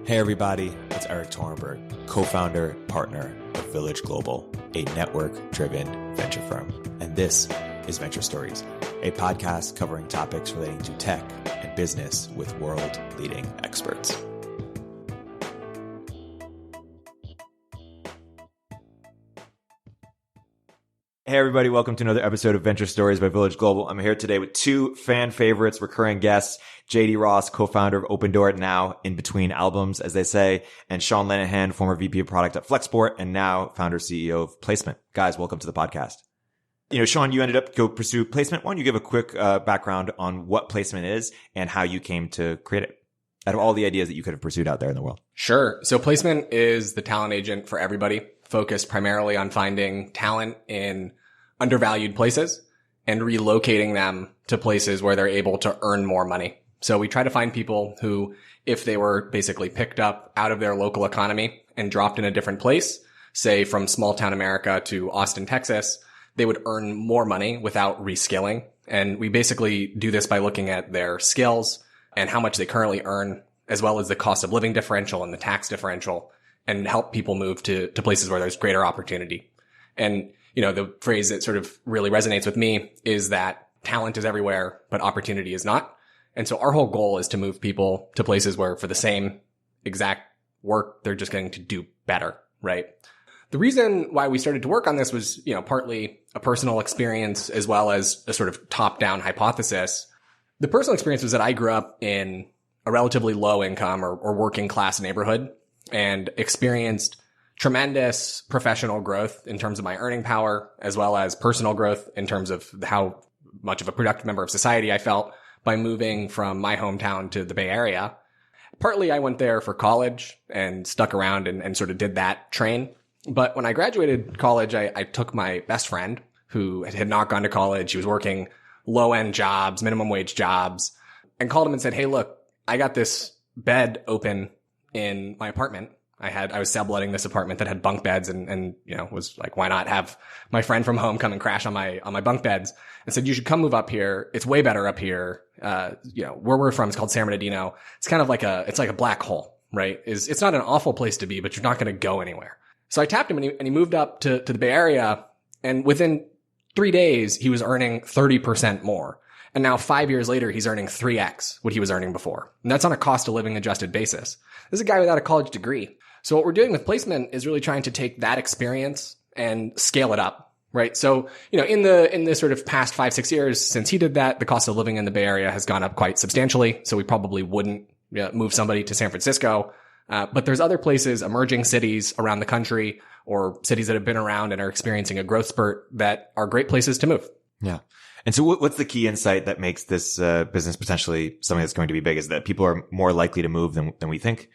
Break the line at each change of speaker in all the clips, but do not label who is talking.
Hey everybody, it's Erik co-founder, partner of Village Global, a network-driven venture firm. And this is Venture Stories, a podcast covering topics relating to tech and business with world-leading experts. Hey everybody, welcome to another episode of Venture Stories by Village Global. I'm here today with two fan favorites, recurring guests, JD Ross, co-founder of Opendoor, now in between albums, as they say, and Sean Linehan, former VP of product at Flexport, and now founder CEO of Placement. Guys, welcome to the podcast. Sean, you ended up go pursue Placement. Why don't you give a quick background on what Placement is and how you came to create it, out of all the ideas that you could have pursued out there in the world?
Sure. So Placement is the talent agent for everybody, focused primarily on finding talent in undervalued places and relocating them to places where they're able to earn more money. So we try to find people who, if they were basically picked up out of their local economy and dropped in a different place, say from small town America to Austin, Texas, they would earn more money without reskilling. And we basically do this by looking at their skills and how much they currently earn, as well as the cost of living differential and the tax differential, and help people move to places where there's greater opportunity. And the phrase that sort of really resonates with me is that talent is everywhere, but opportunity is not. And so our whole goal is to move people to places where for the same exact work, they're just going to do better, right? The reason why we started to work on this was, partly a personal experience as well as a sort of top-down hypothesis. The personal experience was that I grew up in a relatively low income or working class neighborhood and experienced tremendous professional growth in terms of my earning power, as well as personal growth in terms of how much of a productive member of society I felt by moving from my hometown to the Bay Area. Partly I went there for college and stuck around and sort of did that train. But when I graduated college, I took my best friend who had not gone to college. He was working low-end jobs, minimum wage jobs, and called him and said, "Hey, look, I got this bed open in my apartment. I was subletting this apartment that had bunk beds and was like, why not have my friend from home come and crash on my bunk beds?" And said, "You should come move up here. It's way better up here. Where we're from is called San Bernardino. It's kind of like it's like a black hole, right? It's not an awful place to be, but you're not going to go anywhere." So I tapped him and he moved up to the Bay Area, and within 3 days, he was earning 30% more. And now 5 years later, he's earning 3x what he was earning before. And that's on a cost of living adjusted basis. This is a guy without a college degree. So what we're doing with Placement is really trying to take that experience and scale it up, right? So, in the sort of past 5-6 years since he did that, the cost of living in the Bay Area has gone up quite substantially. So we probably wouldn't move somebody to San Francisco. But there's other places, emerging cities around the country or cities that have been around and are experiencing a growth spurt that are great places to move.
Yeah. And so what's the key insight that makes this business potentially something that's going to be big? Is that people are more likely to move than we think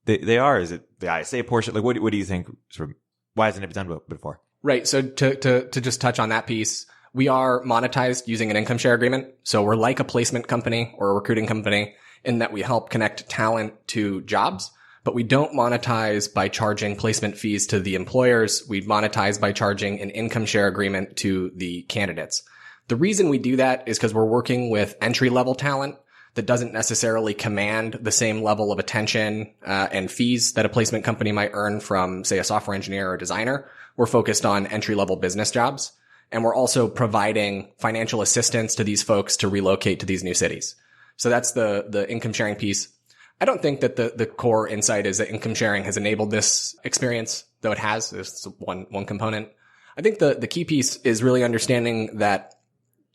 they are? Is it the ISA portion? Like, what do you think? Sort of, why hasn't it been done before?
Right. So to just touch on that piece, we are monetized using an income share agreement. So we're like a placement company or a recruiting company in that we help connect talent to jobs, but we don't monetize by charging placement fees to the employers. We monetize by charging an income share agreement to the candidates. The reason we do that is because we're working with entry-level talent that doesn't necessarily command the same level of attention and fees that a placement company might earn from, say, a software engineer or designer. We're focused on entry-level business jobs, and we're also providing financial assistance to these folks to relocate to these new cities. So that's the income sharing piece. I don't think that the core insight is that income sharing has enabled this experience, though it has. There's one component. I think the key piece is really understanding that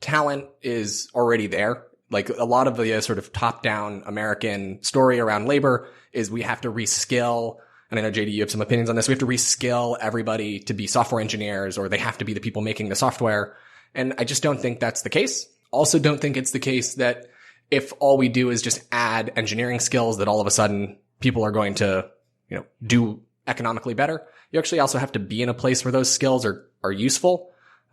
talent is already there. Like a lot of the sort of top-down American story around labor is we have to reskill. And I know, JD, you have some opinions on this. We have to reskill everybody to be software engineers, or they have to be the people making the software. And I just don't think that's the case. Also don't think it's the case that if all we do is just add engineering skills, that all of a sudden people are going to, do economically better. You actually also have to be in a place where those skills are useful.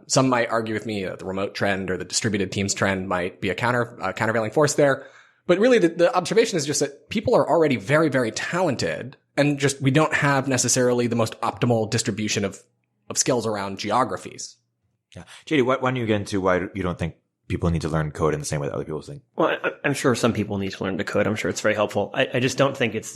Some might argue with me that the remote trend or the distributed teams trend might be a countervailing force there. But really the observation is just that people are already very, very talented, and just we don't have necessarily the most optimal distribution of skills around geographies.
Yeah. JD, why don't you get into why you don't think people need to learn code in the same way that other people think?
Well, I'm sure some people need to learn to code. I'm sure it's very helpful. I just don't think it's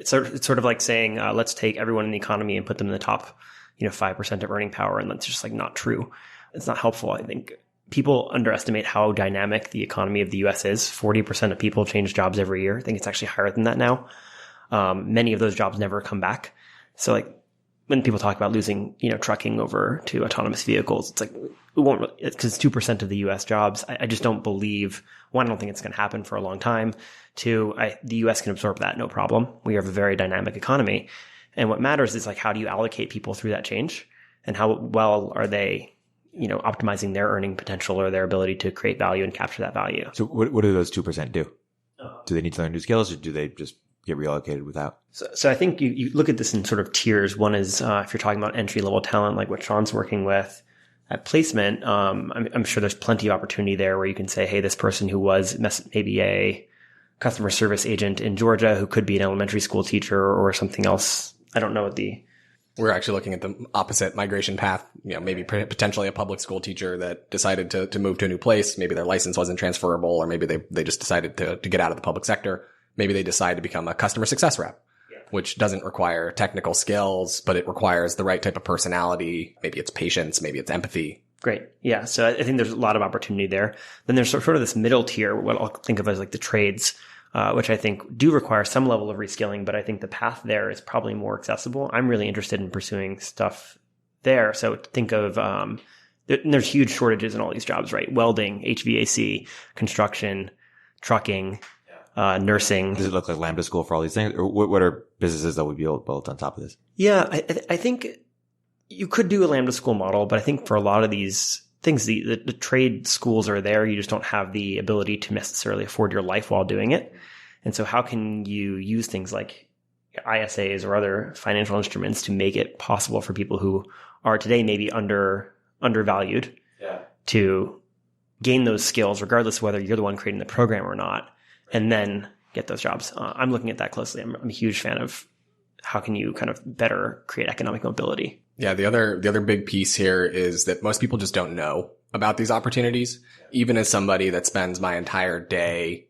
sort of like saying, let's take everyone in the economy and put them in the top, 5% of earning power. And that's just like not true. It's not helpful. I think people underestimate how dynamic the economy of the US is. 40% of people change jobs every year. I think it's actually higher than that now. Many of those jobs never come back. So like when people talk about losing, trucking over to autonomous vehicles, it's like, it won't, because it's 2% of the US jobs. I just don't believe, one, I don't think it's going to happen for a long time. Two, the US can absorb that, no problem. We have a very dynamic economy. And what matters is like, how do you allocate people through that change? And how well are they, optimizing their earning potential or their ability to create value and capture that value?
So what do those 2% do? Do they need to learn new skills, or do they just get reallocated without?
So I think you look at this in sort of tiers. One is if you're talking about entry level talent, like what Sean's working with at placement, I'm sure there's plenty of opportunity there where you can say, hey, this person who was maybe a customer service agent in Georgia who could be an elementary school teacher or something else. I don't know what
we're actually looking at the opposite migration path, maybe potentially a public school teacher that decided to move to a new place. Maybe their license wasn't transferable, or maybe they just decided to get out of the public sector. Maybe they decide to become a customer success rep, which doesn't require technical skills, but it requires the right type of personality. Maybe it's patience, maybe it's empathy.
Great. Yeah. So I think there's a lot of opportunity there. Then there's sort of this middle tier, what I'll think of as like the trades, which I think do require some level of reskilling, but I think the path there is probably more accessible. I'm really interested in pursuing stuff there. So think of, there's huge shortages in all these jobs, right? Welding, HVAC, construction, trucking, nursing.
Does it look like Lambda School for all these things? Or what are businesses that would be built on top of this?
Yeah, I think you could do a Lambda School model, but I think for a lot of these things, the trade schools are there. You just don't have the ability to necessarily afford your life while doing it. And so how can you use things like ISAs or other financial instruments to make it possible for people who are today maybe undervalued to gain those skills, regardless of whether you're the one creating the program or not, and then get those jobs? I'm looking at that closely. I'm a huge fan of how can you kind of better create economic mobility.
Yeah, the other big piece here is that most people just don't know about these opportunities. Even as somebody that spends my entire day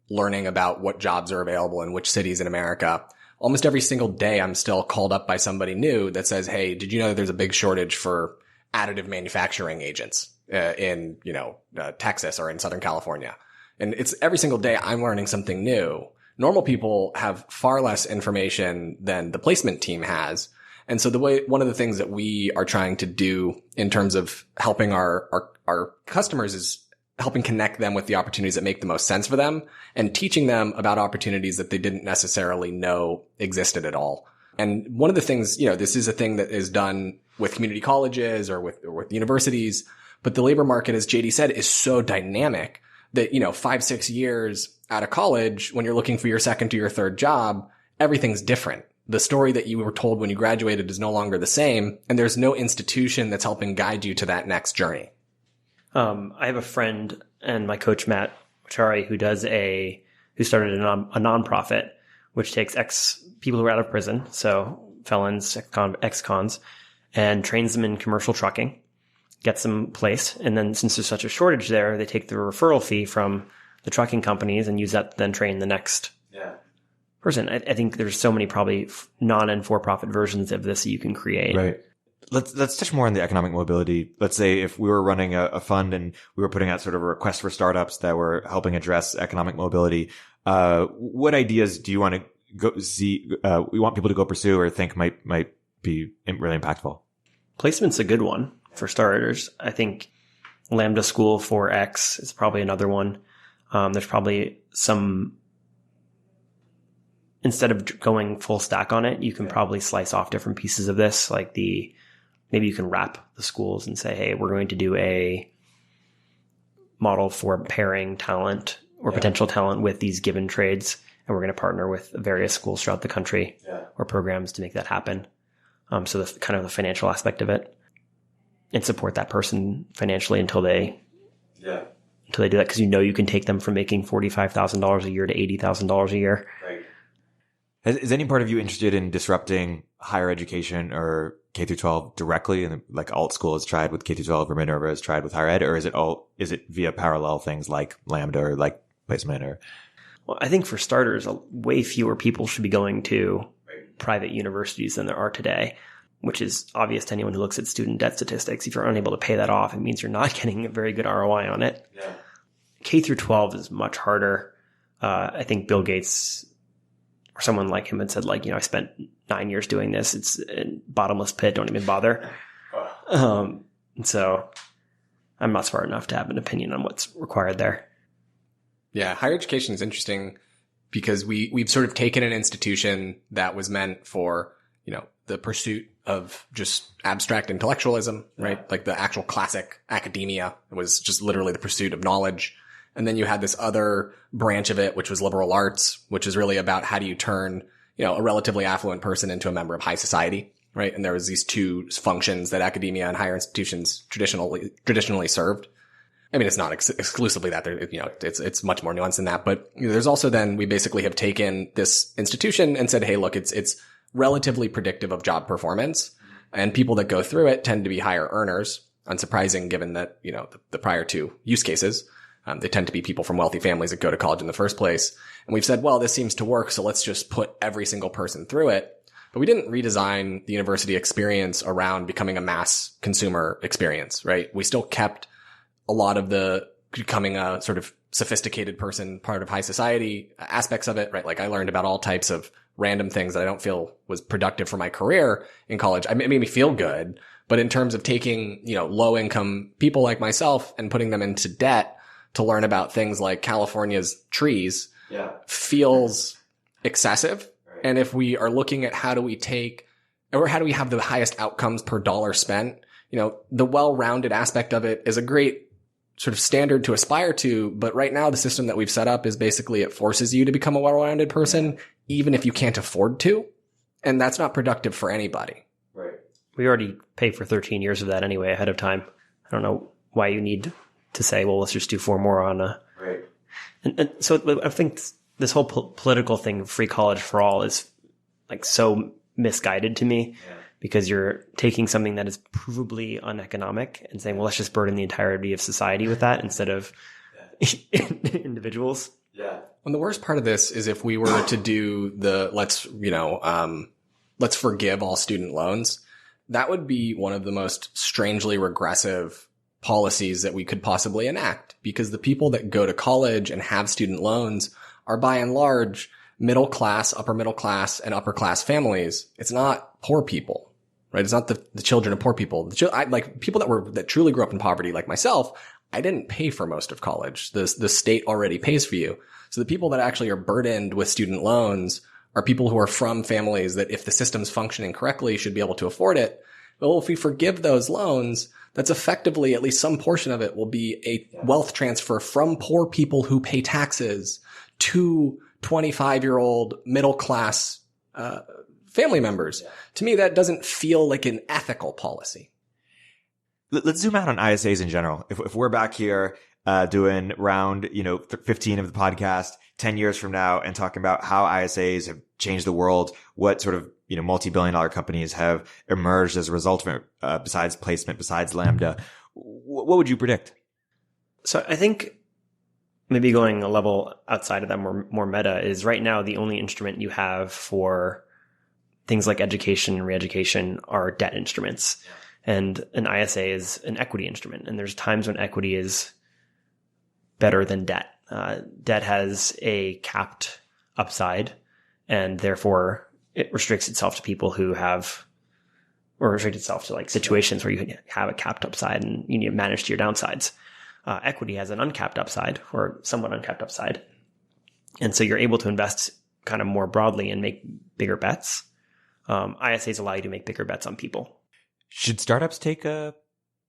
learning about what jobs are available in which cities in America, almost every single day I'm still called up by somebody new that says, hey, did you know that there's a big shortage for additive manufacturing agents in Texas or in Southern California? And it's every single day I'm learning something new. Normal people have far less information than the placement team has. And so one of the things that we are trying to do in terms of helping our customers is helping connect them with the opportunities that make the most sense for them and teaching them about opportunities that they didn't necessarily know existed at all. And one of the things, this is a thing that is done with community colleges or with universities, but the labor market, as JD said, is so dynamic that, 5-6 years out of college, when you're looking for your second to your third job, everything's different. The story that you were told when you graduated is no longer the same, and there's no institution that's helping guide you to that next journey.
I have a friend and my coach, Matt Chari, who started a nonprofit, which takes people who are out of prison, so felons, ex-cons, and trains them in commercial trucking, gets them placed. And then since there's such a shortage there, they take the referral fee from the trucking companies and use that to then train the next person. I think there's so many probably non and for-profit versions of this that you can create.
Right. Let's touch more on the economic mobility. Let's say if we were running a fund and we were putting out sort of a request for startups that were helping address economic mobility, what ideas do you want to go see? We want people to go pursue or think might be really impactful.
Placement's a good one for starters. I think Lambda School for X is probably another one. There's probably some, instead of going full stack on it, you can probably slice off different pieces of this. Like maybe you can wrap the schools and say, hey, we're going to do a model for pairing talent or potential talent with these given trades. And we're going to partner with various schools throughout the country or programs to make that happen. So that's kind of the financial aspect of it, and support that person financially until they do that. Cause you can take them from making $45,000 a year to $80,000 a year.
Right. Is any part of you interested in disrupting higher education or K through 12 directly, and like alt school has tried with K through 12 or Minerva has tried with higher ed, or is it via parallel things like Lambda or like placement or?
Well, I think for starters, way fewer people should be going to private universities than there are today, which is obvious to anyone who looks at student debt statistics. If you're unable to pay that off, it means you're not getting a very good ROI on it.
Yeah.
K through 12 is much harder. I think Bill Gates or someone like him had said, like, I spent 9 years doing this. It's a bottomless pit. Don't even bother. So I'm not smart enough to have an opinion on what's required there.
Yeah. Higher education is interesting because we've sort of taken an institution that was meant for, the pursuit of just abstract intellectualism, right? Yeah. Like the actual classic academia was just literally the pursuit of knowledge. And then you had this other branch of it, which was liberal arts, which is really about how do you turn, a relatively affluent person into a member of high society, right? And there was these two functions that academia and higher institutions traditionally served. I mean, it's not exclusively that. It's much more nuanced than that. But there's also then we basically have taken this institution and said, hey, look, it's relatively predictive of job performance, and people that go through it tend to be higher earners. Unsurprising, given that the prior two use cases. They tend to be people from wealthy families that go to college in the first place. And we've said, well, this seems to work, so let's just put every single person through it. But we didn't redesign the university experience around becoming a mass consumer experience, right? We still kept a lot of the becoming a sort of sophisticated person, part of high society aspects of it, right? Like I learned about all types of random things that I don't feel was productive for my career in college. It made me feel good. But in terms of taking, low income people like myself and putting them into debt to learn about things like California's trees feels excessive. Right. And if we are looking at how do we have the highest outcomes per dollar spent, the well-rounded aspect of it is a great sort of standard to aspire to. But right now, the system that we've set up is basically it forces you to become a well-rounded person, even if you can't afford to. And that's not productive for anybody.
Right.
We already pay for 13 years of that anyway ahead of time. I don't know why you need to say, well, let's just do 4 more on
right.
And so I think this whole political thing, free college for all, is like so misguided to me because you're taking something that is provably uneconomic and saying, well, let's just burden the entirety of society with that instead of individuals.
Yeah.
And the worst part of this is if we were to do let's forgive all student loans, that would be one of the most strangely regressive policies that we could possibly enact, because the people that go to college and have student loans are by and large middle class, upper middle class, and upper class families. It's not poor people, right? It's not the children of poor people. People that truly grew up in poverty, like myself. I didn't pay for most of college. The state already pays for you. So the people that actually are burdened with student loans are people who are from families that, if the system's functioning correctly, should be able to afford it. Well, if we forgive those loans, that's effectively, at least some portion of it, will be a wealth transfer from poor people who pay taxes to 25-year-old middle class family members. Yeah. To me, that doesn't feel like an ethical policy.
Let's zoom out on ISAs in general. If we're back here doing round 15 of the podcast 10 years from now and talking about how ISAs have changed the world, what sort of multi-billion-dollar companies have emerged as a result of it, besides placement, besides Lambda, what would you predict?
So I think maybe going a level outside of that, more meta, is right now the only instrument you have for things like education and re-education are debt instruments. Yeah. And an ISA is an equity instrument. And there's times when equity is better than debt. Debt has a capped upside, and therefore it restricts itself to people who have, or restrict itself to like situations where you have a capped upside and you need to manage to your downsides. Equity has an uncapped upside, or somewhat uncapped upside. And so you're able to invest kind of more broadly and make bigger bets. ISAs allow you to make bigger bets on people.
Should startups take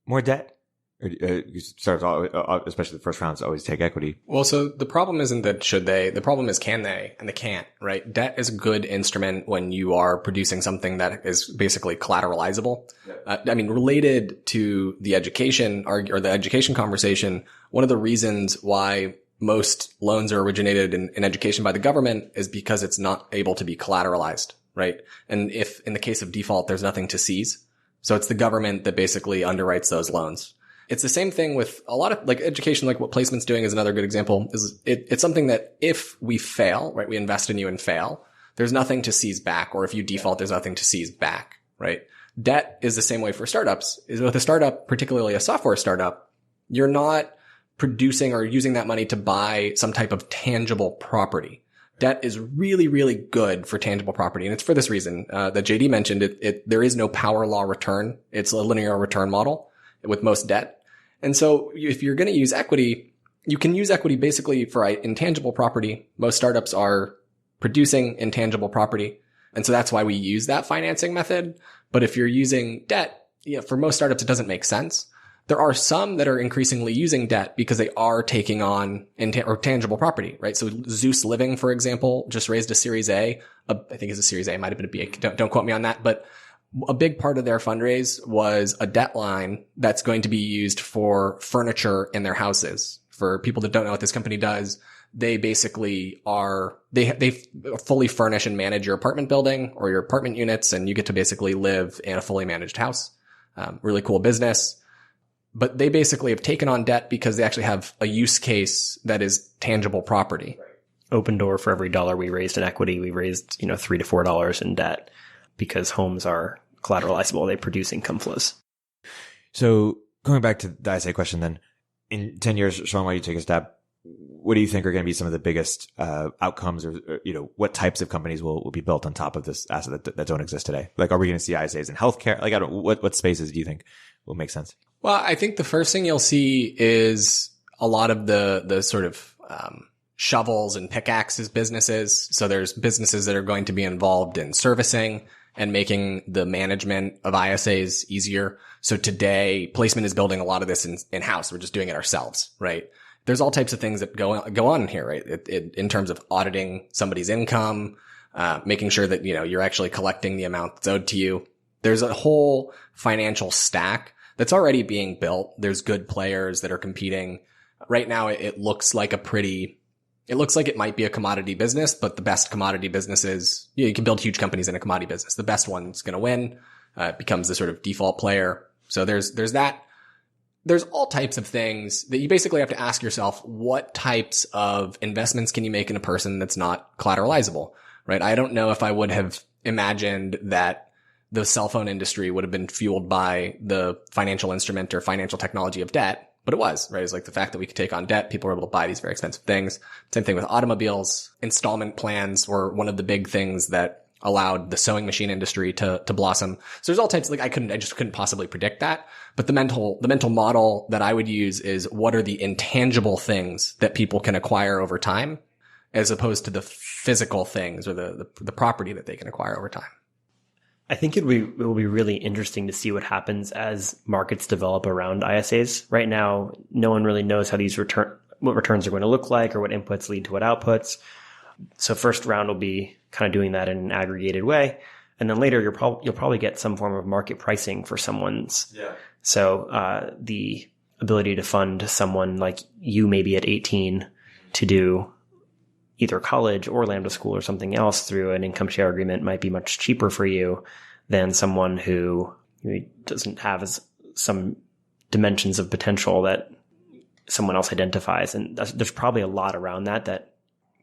more debt? Or startups, especially the first rounds, always take equity.
Well, so the problem isn't that should they. The problem is can they, and they can't, right? Debt is a good instrument when you are producing something that is basically collateralizable. Yep. Related to the education or the education conversation, one of the reasons why most loans are originated in education by the government is because it's not able to be collateralized, right? And if in the case of default, there's nothing to seize. So it's the government that basically underwrites those loans. It's the same thing with a lot of like education, like what Placement's doing is another good example. It's something that if we fail, right, we invest in you and fail, there's nothing to seize back. Or if you default, there's nothing to seize back, right? Debt is the same way for startups. Is with a startup, particularly a software startup, you're not producing or using that money to buy some type of tangible property. Debt is really, really good for tangible property. And it's for this reason that JD mentioned there is no power law return. It's a linear return model with most debt. And so if you're going to use equity, you can use equity basically for intangible property. Most startups are producing intangible property. And so that's why we use that financing method. But if you're using debt, for most startups, it doesn't make sense. There are some that are increasingly using debt because they are taking on tangible property, right? So Zeus Living, for example, just raised a Series A. I think it's a Series A. It might have been a B. Don't quote me on that. But a big part of their fundraise was a debt line that's going to be used for furniture in their houses. For people that don't know what this company does, they basically they fully furnish and manage your apartment building or your apartment units, and you get to basically live in a fully managed house. Really cool business. But they basically have taken on debt because they actually have a use case that is tangible property.
Opendoor, for every dollar we raised in equity, we raised, $3 to $4 in debt because homes are collateralizable. They produce income flows.
So going back to the ISA question then, in 10 years, Sean, why don't you take a stab? What do you think are going to be some of the biggest outcomes or what types of companies will be built on top of this asset that don't exist today? Like, are we going to see ISAs in healthcare? Like, what spaces do you think will make sense?
Well, I think the first thing you'll see is a lot of the sort of shovels and pickaxes businesses. So there's businesses that are going to be involved in servicing and making the management of ISAs easier. So today, Placement is building a lot of this in-house. We're just doing it ourselves, right? There's all types of things that go on here, right? In terms of auditing somebody's income, making sure that, you're actually collecting the amount that's owed to you. There's a whole financial stack that's already being built. There's good players that are competing. Right now, it looks like it might be a commodity business, but the best commodity businesses, you can build huge companies in a commodity business. The best one's going to win. It becomes the sort of default player. So there's that. There's all types of things that you basically have to ask yourself, what types of investments can you make in a person that's not collateralizable, right? I don't know if I would have imagined that the cell phone industry would have been fueled by the financial instrument or financial technology of debt, but it was, right? It's like the fact that we could take on debt. People were able to buy these very expensive things. Same thing with automobiles. Installment plans were one of the big things that allowed the sewing machine industry to blossom. So there's all types, I just couldn't possibly predict that. But the mental model that I would use is, what are the intangible things that people can acquire over time, as opposed to the physical things or the property that they can acquire over time.
I think it will be really interesting to see what happens as markets develop around ISAs. Right now, no one really knows how what returns are going to look like or what inputs lead to what outputs. So first round will be kind of doing that in an aggregated way. And then later you'll probably get some form of market pricing for someone's. Yeah. So, the ability to fund someone like you maybe at 18 to do either college or Lambda school or something else through an income share agreement might be much cheaper for you than someone who doesn't have some dimensions of potential that someone else identifies. And there's probably a lot around that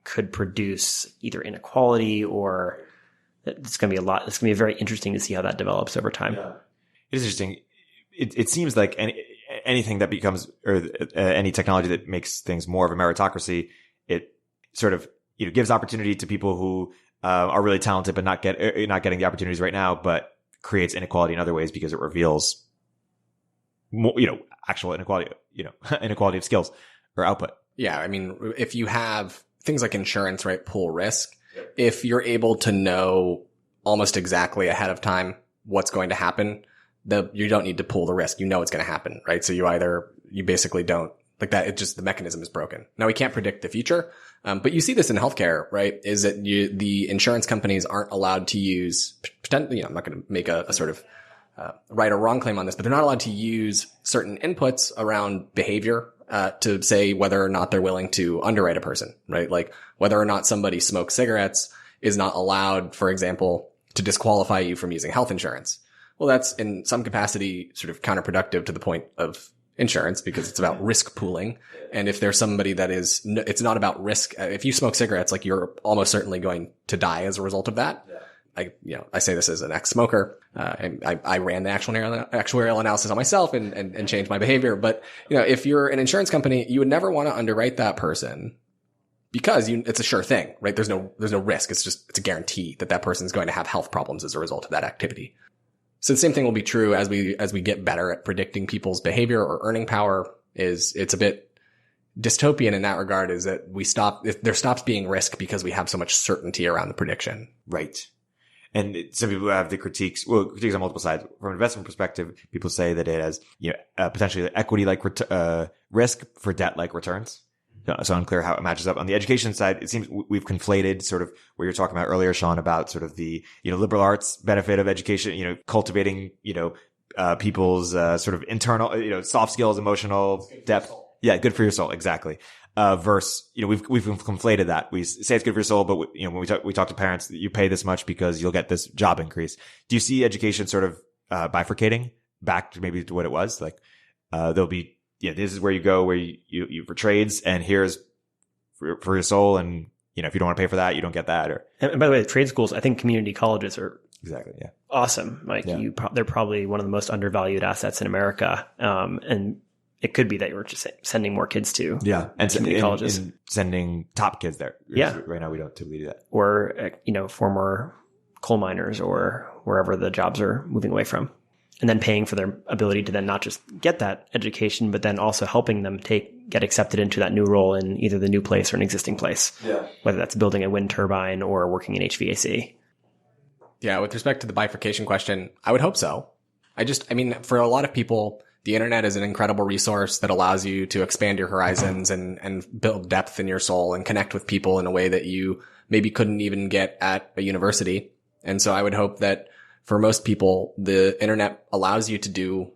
could produce either inequality or it's going to be a lot. It's going to be very interesting to see how that develops over time. Yeah.
It is interesting. It seems like anything that becomes, or any technology that makes things more of a meritocracy, it sort of, gives opportunity to people who are really talented, but not getting the opportunities right now, but creates inequality in other ways because it reveals more, actual inequality, inequality of skills or output.
Yeah. I mean, if you have things like insurance, right? Pool risk. If you're able to know almost exactly ahead of time what's going to happen, you don't need to pool the risk. It's going to happen, right? So you basically don't like that. The mechanism is broken. Now we can't predict the future. But you see this in healthcare, right? Is that the insurance companies aren't allowed to use I'm not going to make a sort of, right or wrong claim on this, but they're not allowed to use certain inputs around behavior, to say whether or not they're willing to underwrite a person, right? Like whether or not somebody smokes cigarettes is not allowed, for example, to disqualify you from using health insurance. Well, that's in some capacity sort of counterproductive to the point of insurance because it's about risk pooling. And if there's somebody that is, it's not about risk. If you smoke cigarettes, like you're almost certainly going to die as a result of that. Yeah. I say this as an ex-smoker. And I ran the actuarial analysis on myself and changed my behavior. But, if you're an insurance company, you would never want to underwrite that person because it's a sure thing, right? There's no risk. It's a guarantee that that person is going to have health problems as a result of that activity. So the same thing will be true as we get better at predicting people's behavior or earning power. It's a bit dystopian in that regard, is that there stops being risk because we have so much certainty around the prediction.
Right. And some people have the critiques on multiple sides. From an investment perspective, people say that it has, potentially equity-like risk for debt-like returns. So unclear how it matches up. On the education side, it seems we've conflated sort of what you were talking about earlier, Sean, about sort of the, liberal arts benefit of education, cultivating, people's, sort of internal, soft skills, emotional depth. Yeah. Good for your soul. Exactly. Versus, we've conflated that. We say it's good for your soul, but when we talk to parents, you pay this much because you'll get this job increase. Do you see education sort of, bifurcating back to maybe to what it was? Like, there'll be, this is where you go, where you for trades, and here's for your soul. And, if you don't want to pay for that, you don't get that.
And by the way, trade schools, I think community colleges are
exactly, yeah,
awesome. Like they're probably one of the most undervalued assets in America. And it could be that you're just sending more kids to
and
community colleges.
And sending top kids there.
Yeah.
Right now we don't typically do that.
Or, former coal miners or wherever the jobs are moving away from. And then paying for their ability to then not just get that education, but then also helping them get accepted into that new role in either the new place or an existing place. Yeah. Whether that's building a wind turbine or working in HVAC.
Yeah. With respect to the bifurcation question, I would hope so. For a lot of people, the internet is an incredible resource that allows you to expand your horizons and build depth in your soul and connect with people in a way that you maybe couldn't even get at a university. And so I would hope that for most people, the internet allows you to do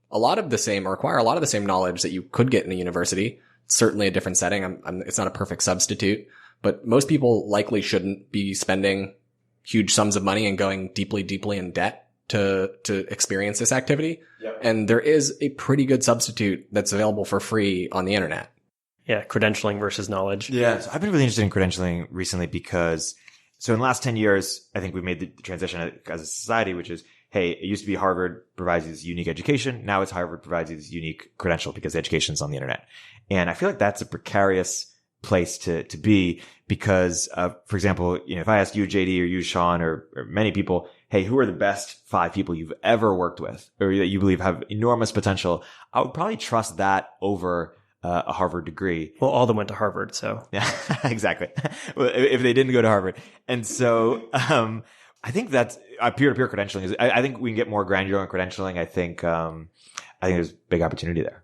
a lot of the same or acquire a lot of the same knowledge that you could get in a university. It's certainly a different setting. It's not a perfect substitute, but most people likely shouldn't be spending huge sums of money and going deeply, deeply in debt to experience this activity. Yep. And there is a pretty good substitute that's available for free on the internet.
Yeah. Credentialing versus knowledge.
Yeah. So I've been really interested in credentialing recently because in the last 10 years, I think we've made the transition as a society, which is, hey, it used to be Harvard provides you this unique education. Now it's Harvard provides you this unique credential because the education's on the internet. And I feel like that's a precarious place to be because, for example, if I ask you, JD, or you, Sean, or many people, hey, who are the best 5 people you've ever worked with or that you believe have enormous potential? I would probably trust that over a Harvard degree.
Well, all of them went to Harvard, so.
Yeah, exactly. If they didn't go to Harvard. And so, I think that's peer-to-peer credentialing I think we can get more granular in credentialing. I think there's big opportunity there.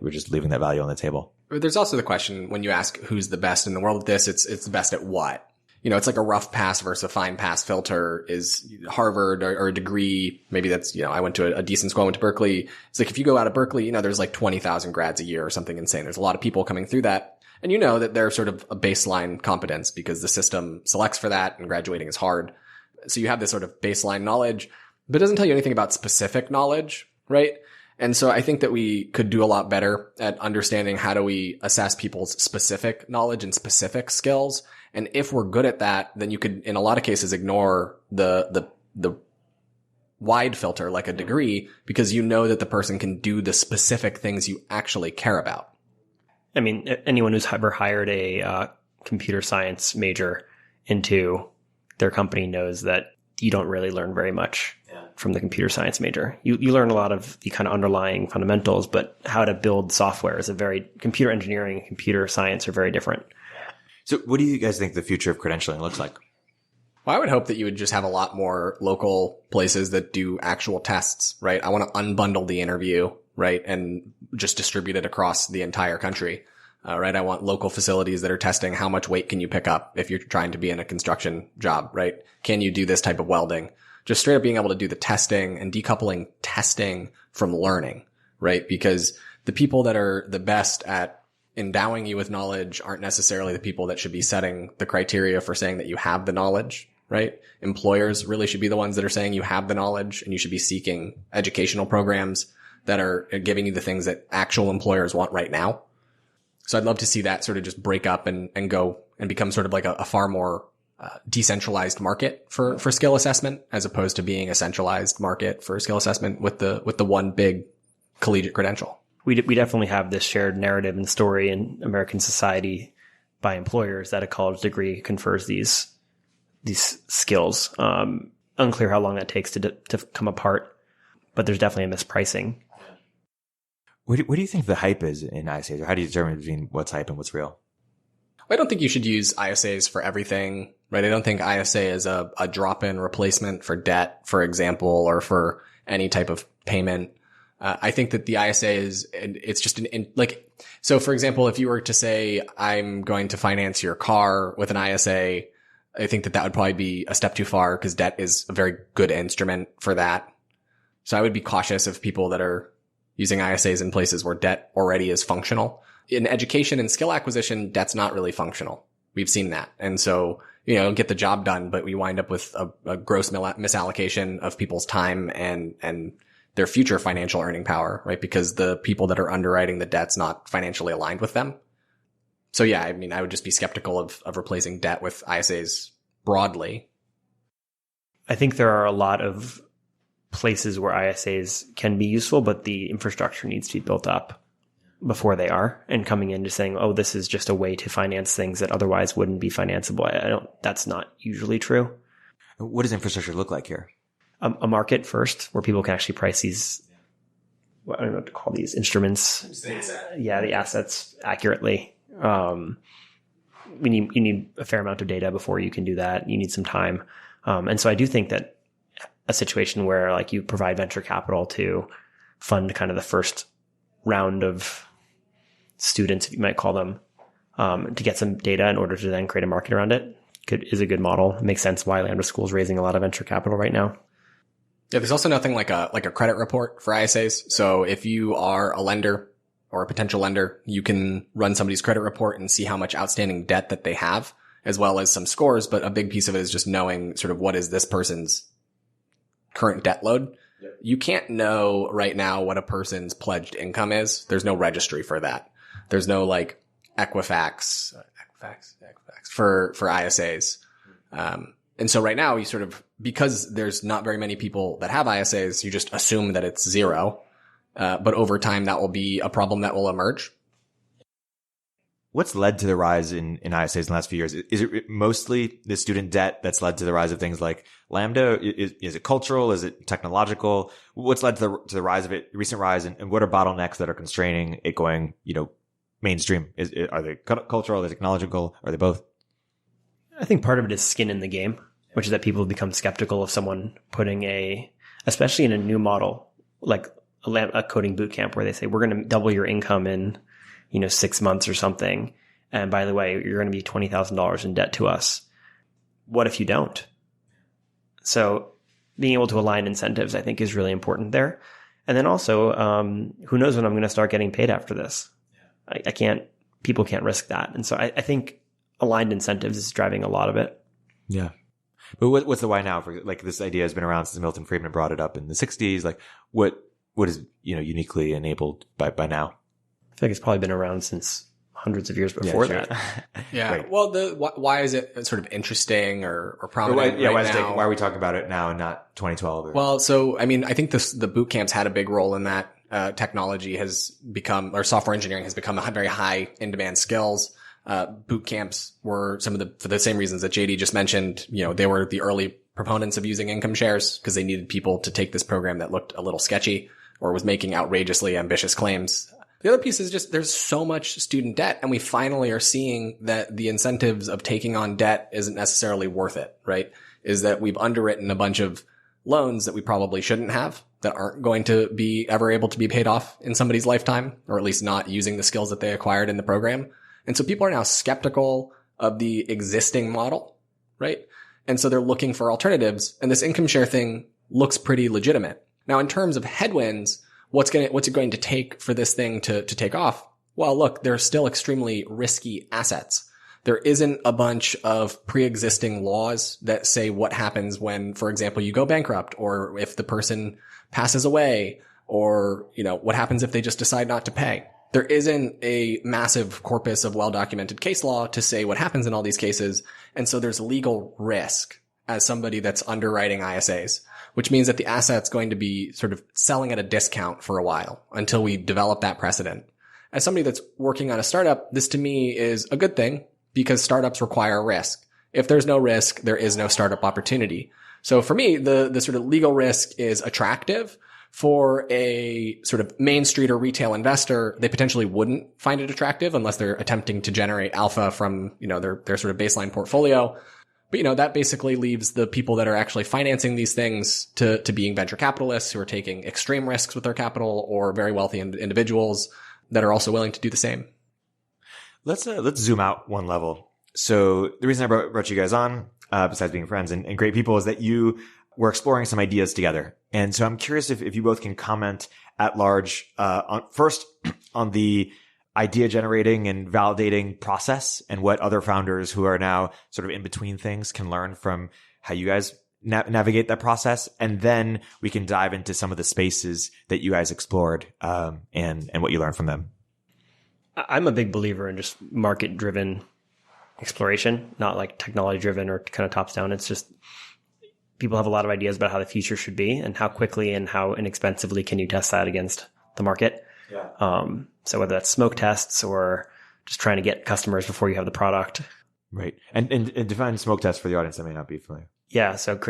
We're just leaving that value on the table.
There's also the question when you ask who's the best in the world at this, it's the best at what? It's like a rough pass versus a fine pass filter is Harvard or a degree. Maybe that's, I went to a decent school. I went to Berkeley. It's like if you go out of Berkeley, there's like 20,000 grads a year or something insane. There's a lot of people coming through that. And that they're sort of a baseline competence because the system selects for that and graduating is hard. So you have this sort of baseline knowledge, but it doesn't tell you anything about specific knowledge, right? And so I think that we could do a lot better at understanding how do we assess people's specific knowledge and specific skills. And if we're good at that, then you could, in a lot of cases, ignore the wide filter like a degree because that the person can do the specific things you actually care about.
I mean, anyone who's ever hired a computer science major into their company knows that you don't really learn very much from the computer science major. You learn a lot of the kind of underlying fundamentals, but how to build software is computer engineering and computer science are very different.
So what do you guys think the future of credentialing looks like?
Well, I would hope that you would just have a lot more local places that do actual tests, right? I want to unbundle the interview, right? And just distribute it across the entire country, right? I want local facilities that are testing how much weight can you pick up if you're trying to be in a construction job, right? Can you do this type of welding? Just straight up being able to do the testing and decoupling testing from learning, right? Because the people that are the best at endowing you with knowledge aren't necessarily the people that should be setting the criteria for saying that you have the knowledge, right? Employers really should be the ones that are saying you have the knowledge and you should be seeking educational programs that are giving you the things that actual employers want right now. So I'd love to see that sort of just break up and go and become sort of like a far more decentralized market for skill assessment, as opposed to being a centralized market for skill assessment with the one big collegiate credential.
We definitely have this shared narrative and story in American society by employers that a college degree confers these skills. Unclear how long that takes to come apart, but there's definitely a mispricing.
What do you think the hype is in ISAs, or how do you determine between what's hype and what's real?
I don't think you should use ISAs for everything, right? I don't think ISA is a drop-in replacement for debt, for example, or for any type of payment. I think that the ISA it's just so for example, if you were to say, I'm going to finance your car with an ISA, I think that would probably be a step too far, because debt is a very good instrument for that. So I would be cautious of people that are using ISAs in places where debt already is functional. In education and skill acquisition, debt's not really functional. We've seen that. And so, get the job done, but we wind up with a gross misallocation of people's time and their future financial earning power, right? Because the people that are underwriting the debt's not financially aligned with them. So yeah, I mean, I would just be skeptical of replacing debt with ISAs broadly.
I think there are a lot of places where ISAs can be useful, but the infrastructure needs to be built up before they are, and coming in just saying, oh, this is just a way to finance things that otherwise wouldn't be financeable. That's not usually true.
What does infrastructure look like here?
A market first, where people can actually price these, I don't know what to call these instruments. Yeah, the assets accurately. You need a fair amount of data before you can do that. You need some time. And so I do think that a situation where like you provide venture capital to fund kind of the first round of students, if you might call them, to get some data in order to then create a market around it is a good model. It makes sense why Lambda School is raising a lot of venture capital right now.
Yeah, there's also nothing like a credit report for ISAs. So if you are a lender or a potential lender, you can run somebody's credit report and see how much outstanding debt that they have, as well as some scores. But a big piece of it is just knowing sort of what is this person's current debt load. Yep. You can't know right now what a person's pledged income is. There's no registry for that. There's no like Equifax for ISAs. And so right now you sort of, because there's not very many people that have ISAs, you just assume that it's zero. But over time that will be a problem that will emerge.
What's led to the rise in ISAs in the last few years? Is it mostly the student debt that's led to the rise of things like Lambda? Is it cultural? Is it technological? What's led to the rise of it, recent rise, and what are bottlenecks that are constraining it going, mainstream? Are they cultural? Are they technological? Are they both?
I think part of it is skin in the game, which is that people become skeptical of someone putting especially in a new model, like a coding boot camp where they say, we're going to double your income in 6 months or something. And by the way, you're going to be $20,000 in debt to us. What if you don't? So being able to align incentives, I think, is really important there. And then also, who knows when I'm going to start getting paid after this? People can't risk that. And so I think aligned incentives is driving a lot of it.
Yeah. But what's the why now? For like, this idea has been around since Milton Friedman brought it up in the 60s. Like what is, uniquely enabled by now?
I feel like it's probably been around since hundreds of years before that.
Yeah.
Right.
Well, why is it sort of interesting or prominent right now?
Why are we talking about it now and not 2012?
Well, so, I mean, I think the boot camps had a big role in that. Technology has become, or software engineering has become a very high in demand skills. Boot camps were for the same reasons that JD just mentioned. They were the early proponents of using income shares because they needed people to take this program that looked a little sketchy or was making outrageously ambitious claims. The other piece is just there's so much student debt, and we finally are seeing that the incentives of taking on debt isn't necessarily worth it, right? Is that we've underwritten a bunch of loans that we probably shouldn't have, that aren't going to be ever able to be paid off in somebody's lifetime, or at least not using the skills that they acquired in the program. And so people are now skeptical of the existing model, right? And so they're looking for alternatives, and this income share thing looks pretty legitimate. Now, in terms of headwinds, what's it going to take for this thing to take off? Well, look, they're still extremely risky assets. There isn't a bunch of pre-existing laws that say what happens when, for example, you go bankrupt, or if the person passes away, or, what happens if they just decide not to pay. There isn't a massive corpus of well-documented case law to say what happens in all these cases. And so there's legal risk as somebody that's underwriting ISAs, which means that the asset's going to be sort of selling at a discount for a while until we develop that precedent. As somebody that's working on a startup, this to me is a good thing because startups require risk. If there's no risk, there is no startup opportunity. So for me, the sort of legal risk is attractive. For a sort of Main Street or retail investor, they potentially wouldn't find it attractive unless they're attempting to generate alpha from, their sort of baseline portfolio. But, that basically leaves the people that are actually financing these things to being venture capitalists who are taking extreme risks with their capital, or very wealthy individuals that are also willing to do the same.
Let's zoom out one level. So the reason I brought you guys on, besides being friends and great people, is that you were exploring some ideas together. And so I'm curious if you both can comment at large, first on the idea generating and validating process and what other founders who are now sort of in between things can learn from how you guys navigate that process. And then we can dive into some of the spaces that you guys explored, and what you learned from them.
I'm a big believer in just market driven exploration, not like technology driven or kind of tops down. It's just people have a lot of ideas about how the future should be and how quickly and how inexpensively can you test that against the market. Yeah. So whether that's smoke tests or just trying to get customers before you have the product.
Right. And define smoke test for the audience that may not be familiar.
Yeah. So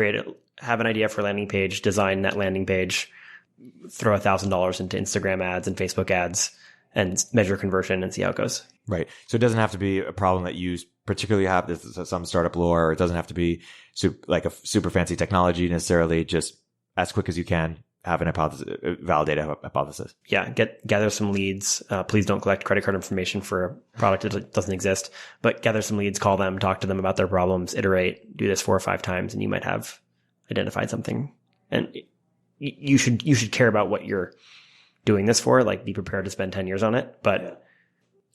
have an idea for a landing page, design that landing page, throw $1,000 into Instagram ads and Facebook ads and measure conversion and see how it goes. Right.
So it doesn't have to be a problem that you particularly have. This is some startup lore, or it doesn't have to be like a super fancy technology necessarily. Just as quick as you can, have an hypothesis, validate a hypothesis.
Yeah. Gather some leads. Please don't collect credit card information for a product that doesn't exist, but gather some leads, call them, talk to them about their problems, iterate, do this 4 or 5 times, and you might have identified something. And you should care about what you're doing this for, like be prepared to spend 10 years on it. But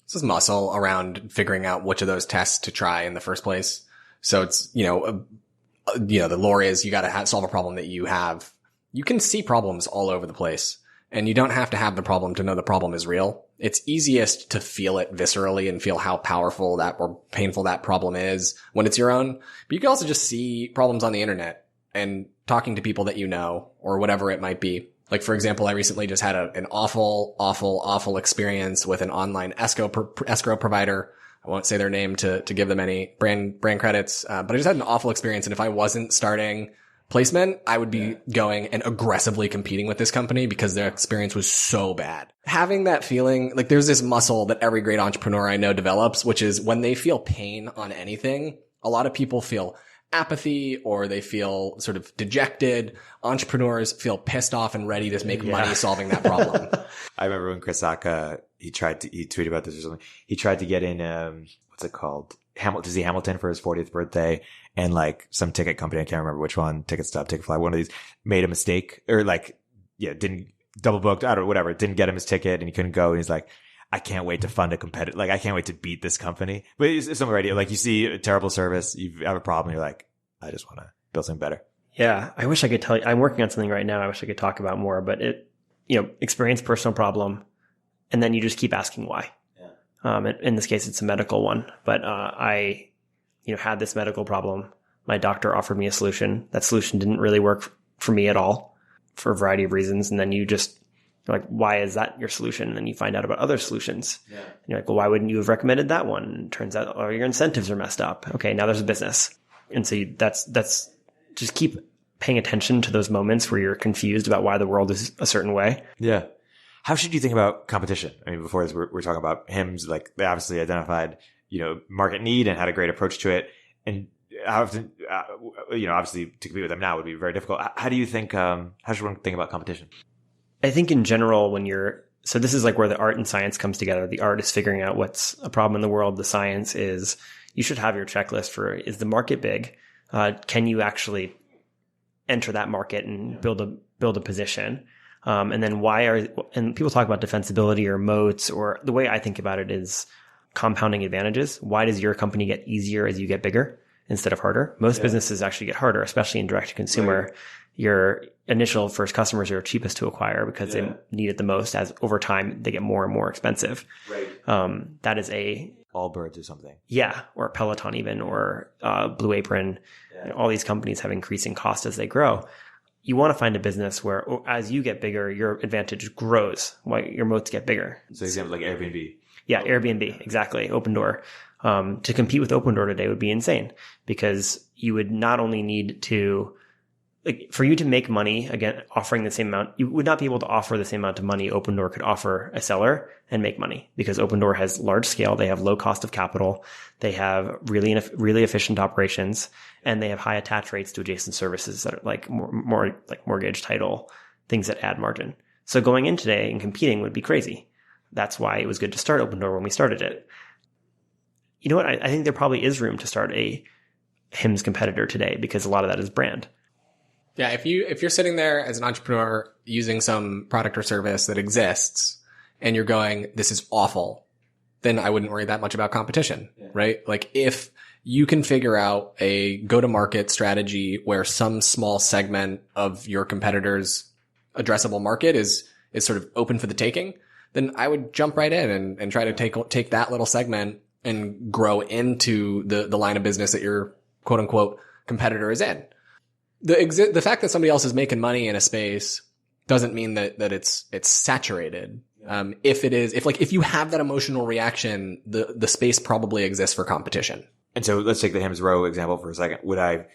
this is muscle around figuring out which of those tests to try in the first place. So it's, the lore is you got to solve a problem that you have. You can see problems all over the place, and you don't have to have the problem to know the problem is real. It's easiest to feel it viscerally and feel how powerful that or painful that problem is when it's your own. But you can also just see problems on the internet and talking to people that you know or whatever it might be. Like, for example, I recently just had an awful experience with an online escrow provider. I won't say their name to give them any brand credits, but I just had an awful experience. And if I wasn't starting placement, I would be going and aggressively competing with this company because their experience was so bad. Having that feeling, like there's this muscle that every great entrepreneur I know develops, which is when they feel pain on anything, a lot of people feel apathy or they feel sort of dejected. Entrepreneurs feel pissed off and ready to make money solving that problem.
I remember when Chris Sacca, he tweeted about this or something. He tried to get in, what's it called? To see Hamilton for his 40th birthday, and like some ticket company, I can't remember which one, Ticket Stop, Ticket Fly, one of these made a mistake or didn't double booked, I don't know, whatever, didn't get him his ticket and he couldn't go. And he's like, I can't wait to fund a competitor. Like, I can't wait to beat this company. But it's somewhere idea. Like, you see a terrible service, you have a problem, you're like, I just want to build something better.
Yeah. I wish I could tell you, I'm working on something right now. I wish I could talk about more, but experience personal problem. And then you just keep asking why. Yeah. In this case, it's a medical one, but, I had this medical problem. My doctor offered me a solution. That solution didn't really work for me at all for a variety of reasons. And then you're like, why is that your solution? And then you find out about other solutions. Yeah. And you're like, well, why wouldn't you have recommended that one? And it turns out, your incentives are messed up. Okay. Now there's a business. And so that's just keep paying attention to those moments where you're confused about why the world is a certain way.
Yeah. How should you think about competition? I mean, before this, we're talking about HIMSS, like they obviously identified, market need and had a great approach to it. And how often, obviously to compete with them now would be very difficult. How do you think, how should one think about competition?
I think in general, so this is like where the art and science comes together. The art is figuring out what's a problem in the world. The science is you should have your checklist for, is the market big? Can you actually enter that market and build a position? And then and people talk about defensibility or moats, or the way I think about it is compounding advantages. Why does your company get easier as you get bigger instead of harder? Most businesses actually get harder, especially in direct to consumer. Right. Your initial first customers are cheapest to acquire because they need it the most. As over time, they get more and more expensive. Right. That is
Allbirds or something.
Yeah. Or Peloton even, or Blue Apron. Yeah. All these companies have increasing costs as they grow. You want to find a business where as you get bigger, your advantage grows while your moats get bigger.
So example like Airbnb.
Yeah, Airbnb, exactly. Opendoor. To compete with Opendoor today would be insane because you would not only need to, for you to make money, again, offering the same amount, you would not be able to offer the same amount of money Opendoor could offer a seller and make money because Opendoor has large scale. They have low cost of capital. They have really efficient operations, and they have high attach rates to adjacent services that are like more like mortgage, title, things that add margin. So going in today and competing would be crazy. That's why it was good to start Opendoor when we started it. You know what? I think there probably is room to start a HIMSS competitor today because a lot of that is brand.
Yeah, if you're sitting there as an entrepreneur using some product or service that exists and you're going, this is awful, then I wouldn't worry that much about competition, right? Like if you can figure out a go-to-market strategy where some small segment of your competitor's addressable market is sort of open for the taking, then I would jump right in and try to take that little segment and grow into the line of business that your quote unquote competitor is in. The fact that somebody else is making money in a space doesn't mean that it's saturated. If you have that emotional reaction, the space probably exists for competition.
And so let's take the HIMSS row example for a second. Would I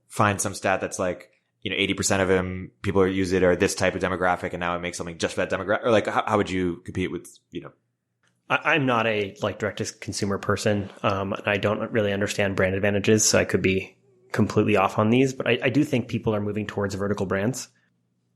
find some stat that's like, 80% of them, people who use it are this type of demographic, and now I make something just for that demographic? Or like, how would you compete with,
I'm not a direct to consumer person. And I don't really understand brand advantages, so I could be completely off on these, but I do think people are moving towards vertical brands.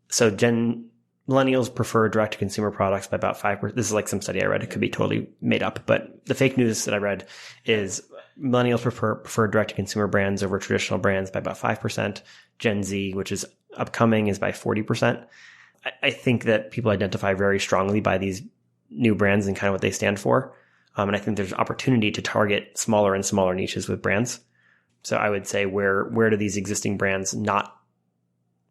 So millennials prefer direct to consumer products by about 5%. This is like some study I read. It could be totally made up, but the fake news that I read is millennials prefer direct to consumer brands over traditional brands by about 5%. Gen Z, which is upcoming, is by 40%. I think that people identify very strongly by these new brands and kind of what they stand for. And I think there's opportunity to target smaller and smaller niches with brands. So I would say where do these existing brands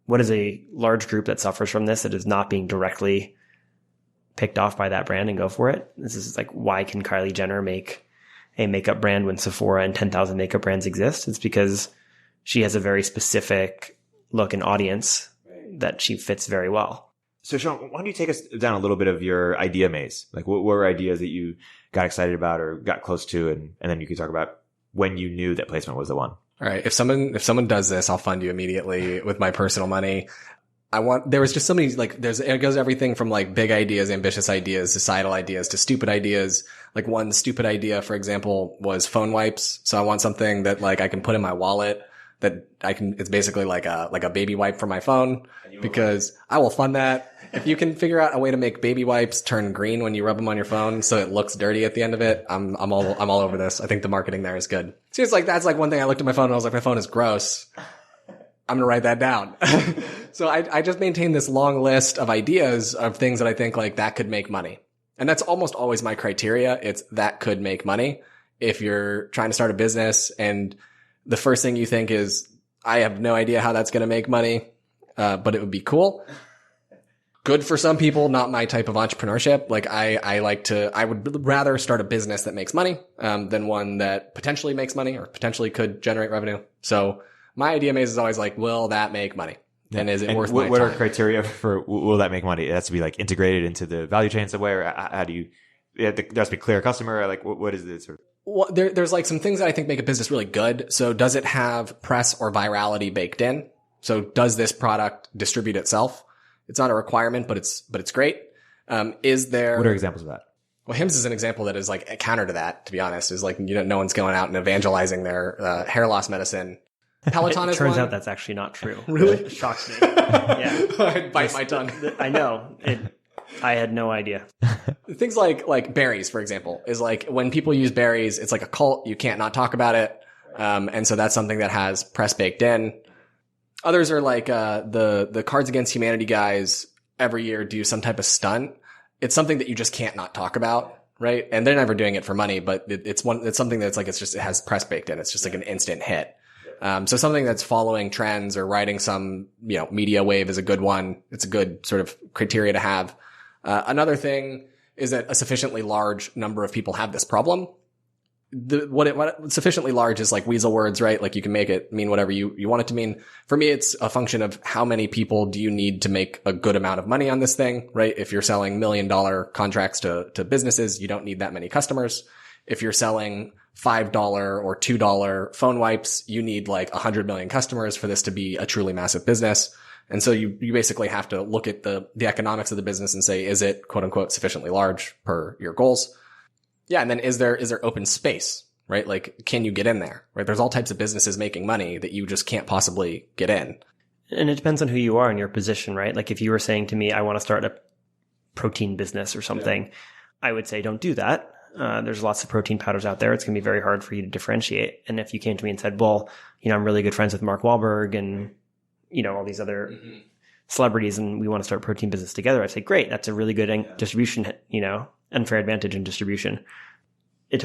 what is a large group that suffers from this that is not being directly picked off by that brand and go for it? This is like, why can Kylie Jenner make a makeup brand when Sephora and 10,000 makeup brands exist? It's because she has a very specific look and audience that she fits very well.
So Sean, why don't you take us down a little bit of your idea maze? Like what were ideas that you got excited about or got close to? And then you could talk about when you knew that placement was the one.
All right. If someone does this, I'll fund you immediately with my personal money. There was just so many, it goes everything from like big ideas, ambitious ideas, societal ideas to stupid ideas. Like one stupid idea, for example, was phone wipes. So I want something that like I can put in my wallet that it's basically like a baby wipe for my phone, because I will fund that. If you can figure out a way to make baby wipes turn green when you rub them on your phone so it looks dirty at the end of it, I'm all over this. I think the marketing there is good. So it's like, that's like one thing. I looked at my phone and I was like, my phone is gross. I'm going to write that down. So I just maintain this long list of ideas of things that I think like that could make money. And that's almost always my criteria. It's that could make money. If you're trying to start a business and the first thing you think is, I have no idea how that's going to make money, but it would be cool. Good for some people, not my type of entrepreneurship. Like I would rather start a business that makes money, than one that potentially makes money or potentially could generate revenue. So my idea maze is always like, will that make money? Yeah. And is it worth my time?
What are criteria for will that make money? It has to be like integrated into the value chain some way, or how do you, there has to be clear customer, like what is this?
Well, there's like some things that I think make a business really good. So does it have press or virality baked in? So does this product distribute itself? It's not a requirement, but it's great. Is there?
What are examples of that?
Well, HIMSS is an example that is like a counter to that, to be honest. Is like, no one's going out and evangelizing their hair loss medicine. Peloton is one.
Turns out that's actually not true.
Really?
It shocks me. Yeah.
I'd bite my tongue.
I know. I had no idea.
Things like berries, for example, is like when people use berries, it's like a cult. You can't not talk about it. And so that's something that has press baked in. Others are like, the Cards Against Humanity guys every year do some type of stunt. It's something that you just can't not talk about. right? And they're never doing it for money, but it's something that's like, it has press baked in. It's just like an instant hit. So something that's following trends or riding some, media wave is a good one. It's a good sort of criteria to have. Another thing is that a sufficiently large number of people have this problem. What sufficiently large is like weasel words, right? Like you can make it mean whatever you want it to mean. For me, it's a function of how many people do you need to make a good amount of money on this thing, right? If you're selling $1 million contracts to businesses, you don't need that many customers. If you're selling $5 or $2 phone wipes, you need like 100 million customers for this to be a truly massive business. And so you basically have to look at the economics of the business and say, is it quote unquote sufficiently large per your goals? Yeah. And then is there open space, right? Like, can you get in there, right? There's all types of businesses making money that you just can't possibly get in.
And it depends on who you are and your position, right? Like if you were saying to me, I want to start a protein business or something, I would say, don't do that. There's lots of protein powders out there. It's going to be very hard for you to differentiate. And if you came to me and said, well, I'm really good friends with Mark Wahlberg and, all these other celebrities and we want to start a protein business together, I'd say, great. That's a really good distribution, unfair advantage in distribution. I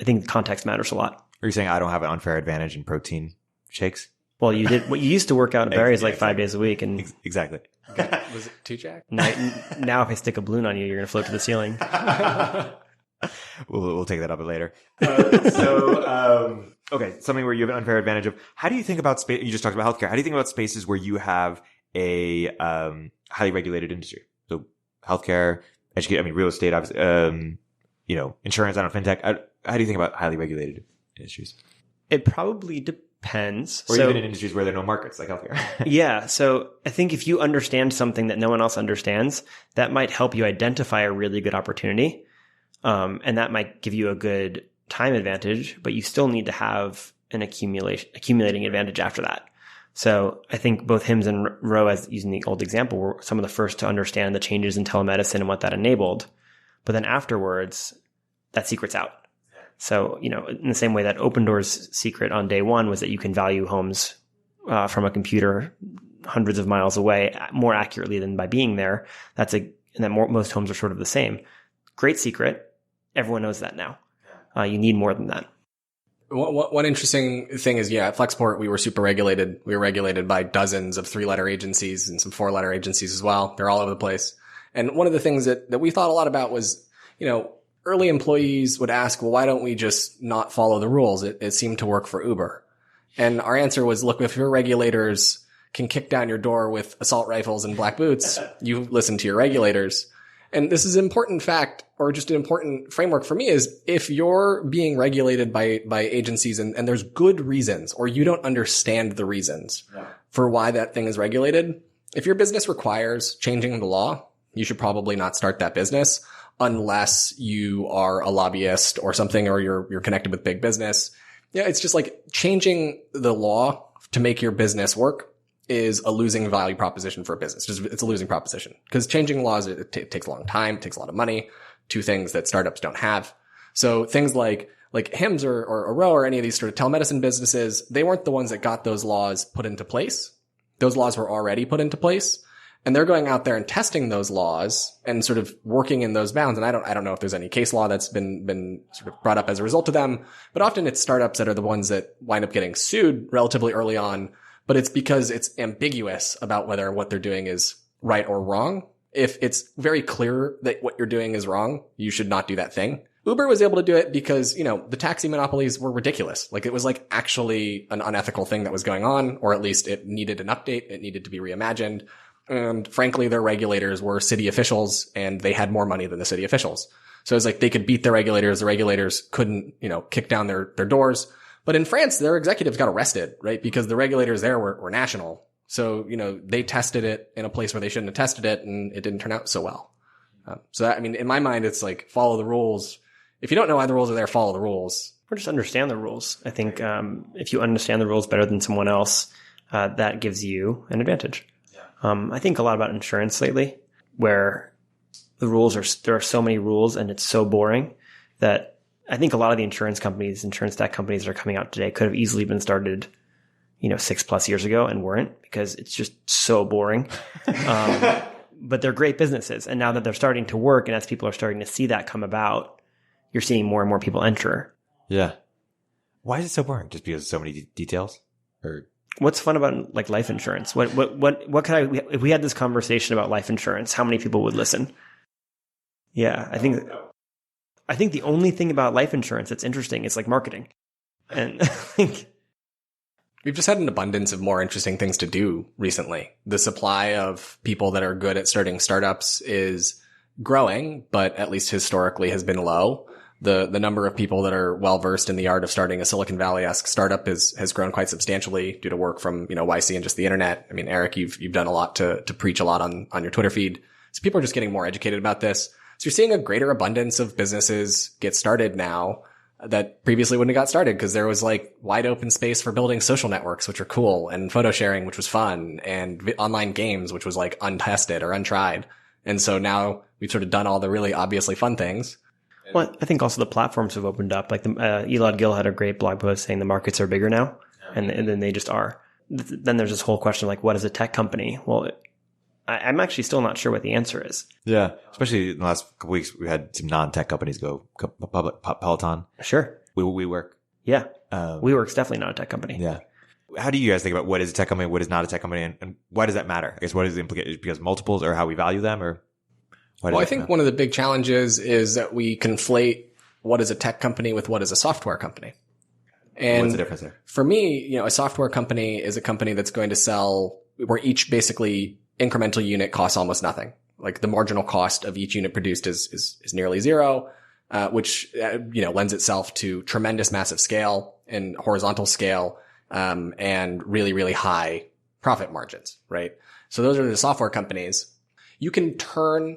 think context matters a lot.
Are you saying I don't have an unfair advantage in protein shakes?
Well, you did. Well, you used to work out at Barry's like 5 days a week, and
exactly.
Was it 2 Jack?
Now, if I stick a balloon on you, you're going to float to the ceiling.
We'll take that up later. Okay, something where you have an unfair advantage of. How do you think about space? You just talked about healthcare. How do you think about spaces where you have a highly regulated industry? So healthcare, education, real estate, obviously, insurance, fintech. How do you think about highly regulated industries?
It probably depends.
Or even in industries where there are no markets, like healthcare.
Yeah. So I think if you understand something that no one else understands, that might help you identify a really good opportunity. And that might give you a good time advantage, but you still need to have an accumulating advantage after that. So I think both Hims and Rowe, as using the old example, were some of the first to understand the changes in telemedicine and what that enabled. But then afterwards, that secret's out. So, in the same way that Opendoor's secret on day one was that you can value homes from a computer hundreds of miles away more accurately than by being there. Most homes are sort of the same. Great secret. Everyone knows that now. You need more than that.
One interesting thing is, at Flexport, we were super regulated. We were regulated by dozens of 3-letter agencies and some 4-letter agencies as well. They're all over the place. And one of the things that we thought a lot about was, early employees would ask, well, why don't we just not follow the rules? It seemed to work for Uber. And our answer was, look, if your regulators can kick down your door with assault rifles and black boots, you listen to your regulators. And this is an important fact, or just an important framework for me, is if you're being regulated by agencies and there's good reasons, or you don't understand the reasons for why that thing is regulated, if your business requires changing the law, you should probably not start that business unless you are a lobbyist or something, or you're connected with big business. Yeah, it's just like changing the law to make your business work is a losing value proposition for a business. It's a losing proposition because changing laws, it takes a long time, it takes a lot of money, 2 things that startups don't have. So things like Hims or Rowe or any of these sort of telemedicine businesses, they weren't the ones that got those laws put into place. Those laws were already put into place. And they're going out there and testing those laws and sort of working in those bounds. And I don't know if there's any case law that's been sort of brought up as a result of them, but often it's startups that are the ones that wind up getting sued relatively early on. But it's because it's ambiguous about whether what they're doing is right or wrong. If it's very clear that what you're doing is wrong, you should not do that thing. Uber was able to do it because, the taxi monopolies were ridiculous. Like it was like actually an unethical thing that was going on, or at least it needed an update. It needed to be reimagined. And frankly, their regulators were city officials and they had more money than the city officials. So it's like they could beat their regulators. The regulators couldn't, kick down their doors. But in France, their executives got arrested, right? Because the regulators there were national. So, they tested it in a place where they shouldn't have tested it and it didn't turn out so well. In my mind, it's like follow the rules. If you don't know why the rules are there, follow the rules.
Or just understand the rules. I think if you understand the rules better than someone else, that gives you an advantage. I think a lot about insurance lately, where there are so many rules and it's so boring that I think a lot of the insurance tech companies that are coming out today could have easily been started, 6+ years ago and weren't, because it's just so boring. But they're great businesses. And now that they're starting to work, and as people are starting to see that come about, you're seeing more and more people enter.
Yeah. Why is it so boring? Just because of so many details? Or
what's fun about like life insurance? What if we had this conversation about life insurance, how many people would listen? Yeah, I think the only thing about life insurance that's interesting is like marketing. And like,
we've just had an abundance of more interesting things to do recently. The supply of people that are good at starting startups is growing, but at least historically has been low. The number of people that are well versed in the art of starting a Silicon Valley-esque startup has grown quite substantially due to work from, YC and just the internet. I mean, Erik, you've done a lot to preach a lot on your Twitter feed. So people are just getting more educated about this. So you're seeing a greater abundance of businesses get started now that previously wouldn't have got started because there was like wide open space for building social networks, which are cool, and photo sharing, which was fun, and online games, which was like untested or untried. And so now we've sort of done all the really obviously fun things.
Well, I think also the platforms have opened up. Like Elad Gil had a great blog post saying the markets are bigger now, and then they just are. Then there's this whole question of like, what is a tech company? Well, I'm actually still not sure what the answer is.
Yeah, especially in the last couple weeks, we had some non-tech companies go public. Peloton.
Sure.
WeWork.
Yeah. WeWork's definitely not a tech company.
Yeah. How do you guys think about what is a tech company, what is not a tech company, and why does that matter? I guess what is the implication? Because multiples or how we value them, or?
Well, I think one of the big challenges is that we conflate what is a tech company with what is a software company. And
what's the difference there?
For me, a software company is a company that's going to sell where each basically incremental unit costs almost nothing. Like the marginal cost of each unit produced is nearly zero, which, lends itself to tremendous massive scale and horizontal scale, and really, really high profit margins, right? So those are the software companies. You can turn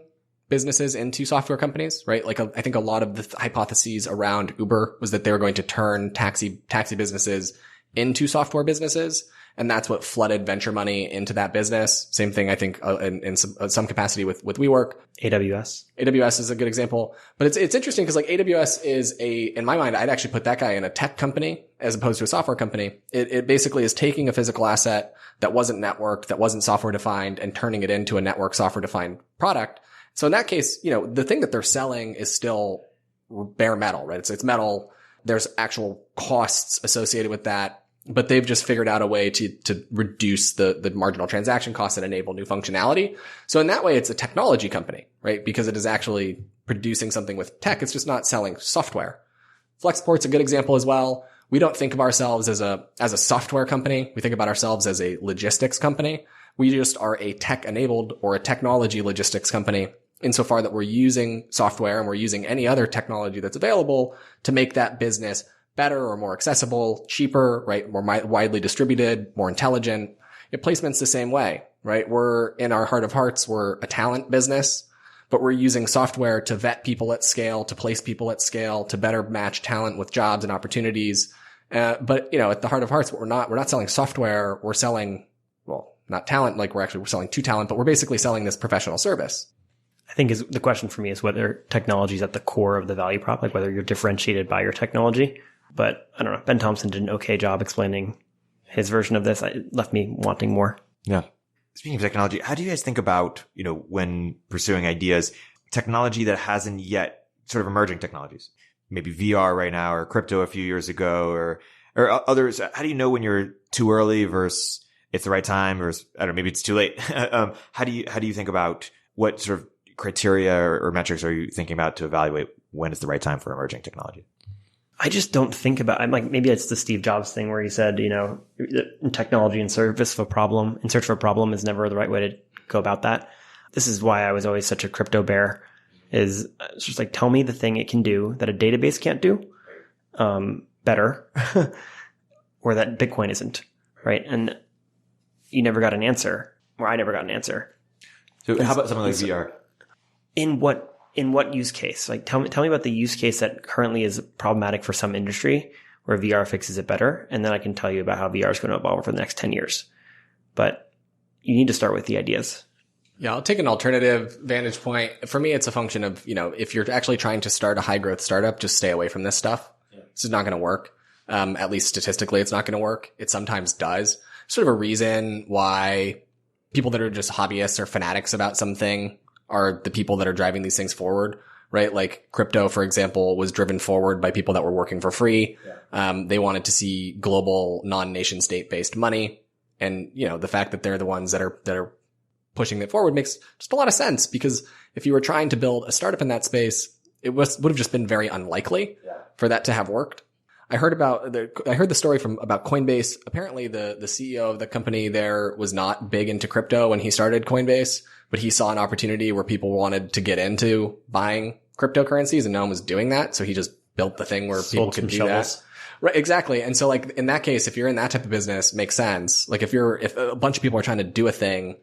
businesses into software companies, right? Like I think a lot of the hypotheses around Uber was that they were going to turn taxi businesses into software businesses. And that's what flooded venture money into that business. Same thing, I think, in some capacity with WeWork. AWS is a good example. But it's interesting because like AWS is in my mind, I'd actually put that guy in a tech company as opposed to a software company. It basically is taking a physical asset that wasn't networked, that wasn't software defined, and turning it into a network software defined product. So in that case, the thing that they're selling is still bare metal, right? It's metal. There's actual costs associated with that, but they've just figured out a way to reduce the marginal transaction costs and enable new functionality. So in that way, it's a technology company, right? Because it is actually producing something with tech. It's just not selling software. Flexport's a good example as well. We don't think of ourselves as a software company. We think about ourselves as a logistics company. We just are a tech enabled or a technology logistics company, insofar that we're using software and we're using any other technology that's available to make that business better or more accessible, cheaper, right? More widely distributed, more intelligent. Placement's the same way, right? We're in our heart of hearts, we're a talent business, but we're using software to vet people at scale, to place people at scale, to better match talent with jobs and opportunities. But at the heart of hearts, we're not selling software. We're selling, not talent, like we're selling to talent, but we're basically selling this professional service.
I think the question for me is whether technology is at the core of the value prop, like whether you're differentiated by your technology. But I don't know. Ben Thompson did an okay job explaining his version of this. It left me wanting more.
Yeah. Speaking of technology, how do you guys think about, when pursuing ideas, technology that hasn't yet sort of emerging technologies, maybe VR right now or crypto a few years ago or others? How do you know when you're too early versus it's the right time or I don't know, maybe it's too late? How do you think about what sort of criteria or metrics are you thinking about to evaluate when is the right time for emerging technology?
I just don't think about, I'm like, maybe it's the Steve Jobs thing where he said, technology in search of a problem is never the right way to go about that. This is why I was always such a crypto bear, is it's just like, tell me the thing it can do that a database can't do, better, or that Bitcoin isn't, right? And you never got an answer, or I never got an answer.
So how about something like VR?
In what use case? Like tell me about the use case that currently is problematic for some industry where VR fixes it better. And then I can tell you about how VR is going to evolve for the next 10 years. But you need to start with the ideas.
Yeah, I'll take an alternative vantage point. For me, it's a function of, if you're actually trying to start a high growth startup, just stay away from this stuff. Yeah. This is not going to work. At least statistically, it's not going to work. It sometimes does. Sort of a reason why people that are just hobbyists or fanatics about something are the people that are driving these things forward. right? Like crypto, for example, was driven forward by people that were working for free. Yeah. They wanted to see global non-nation state based money. And, the fact that they're the ones that are pushing it forward makes just a lot of sense, because if you were trying to build a startup in that space, it would have just been very unlikely for that to have worked. I heard the story about Coinbase. Apparently the CEO of the company there was not big into crypto when he started Coinbase, but he saw an opportunity where people wanted to get into buying cryptocurrencies and no one was doing that. So he just built the thing where people could do that. Right, exactly. And so like in that case, if you're in that type of business, makes sense. Like if a bunch of people are trying to do a thing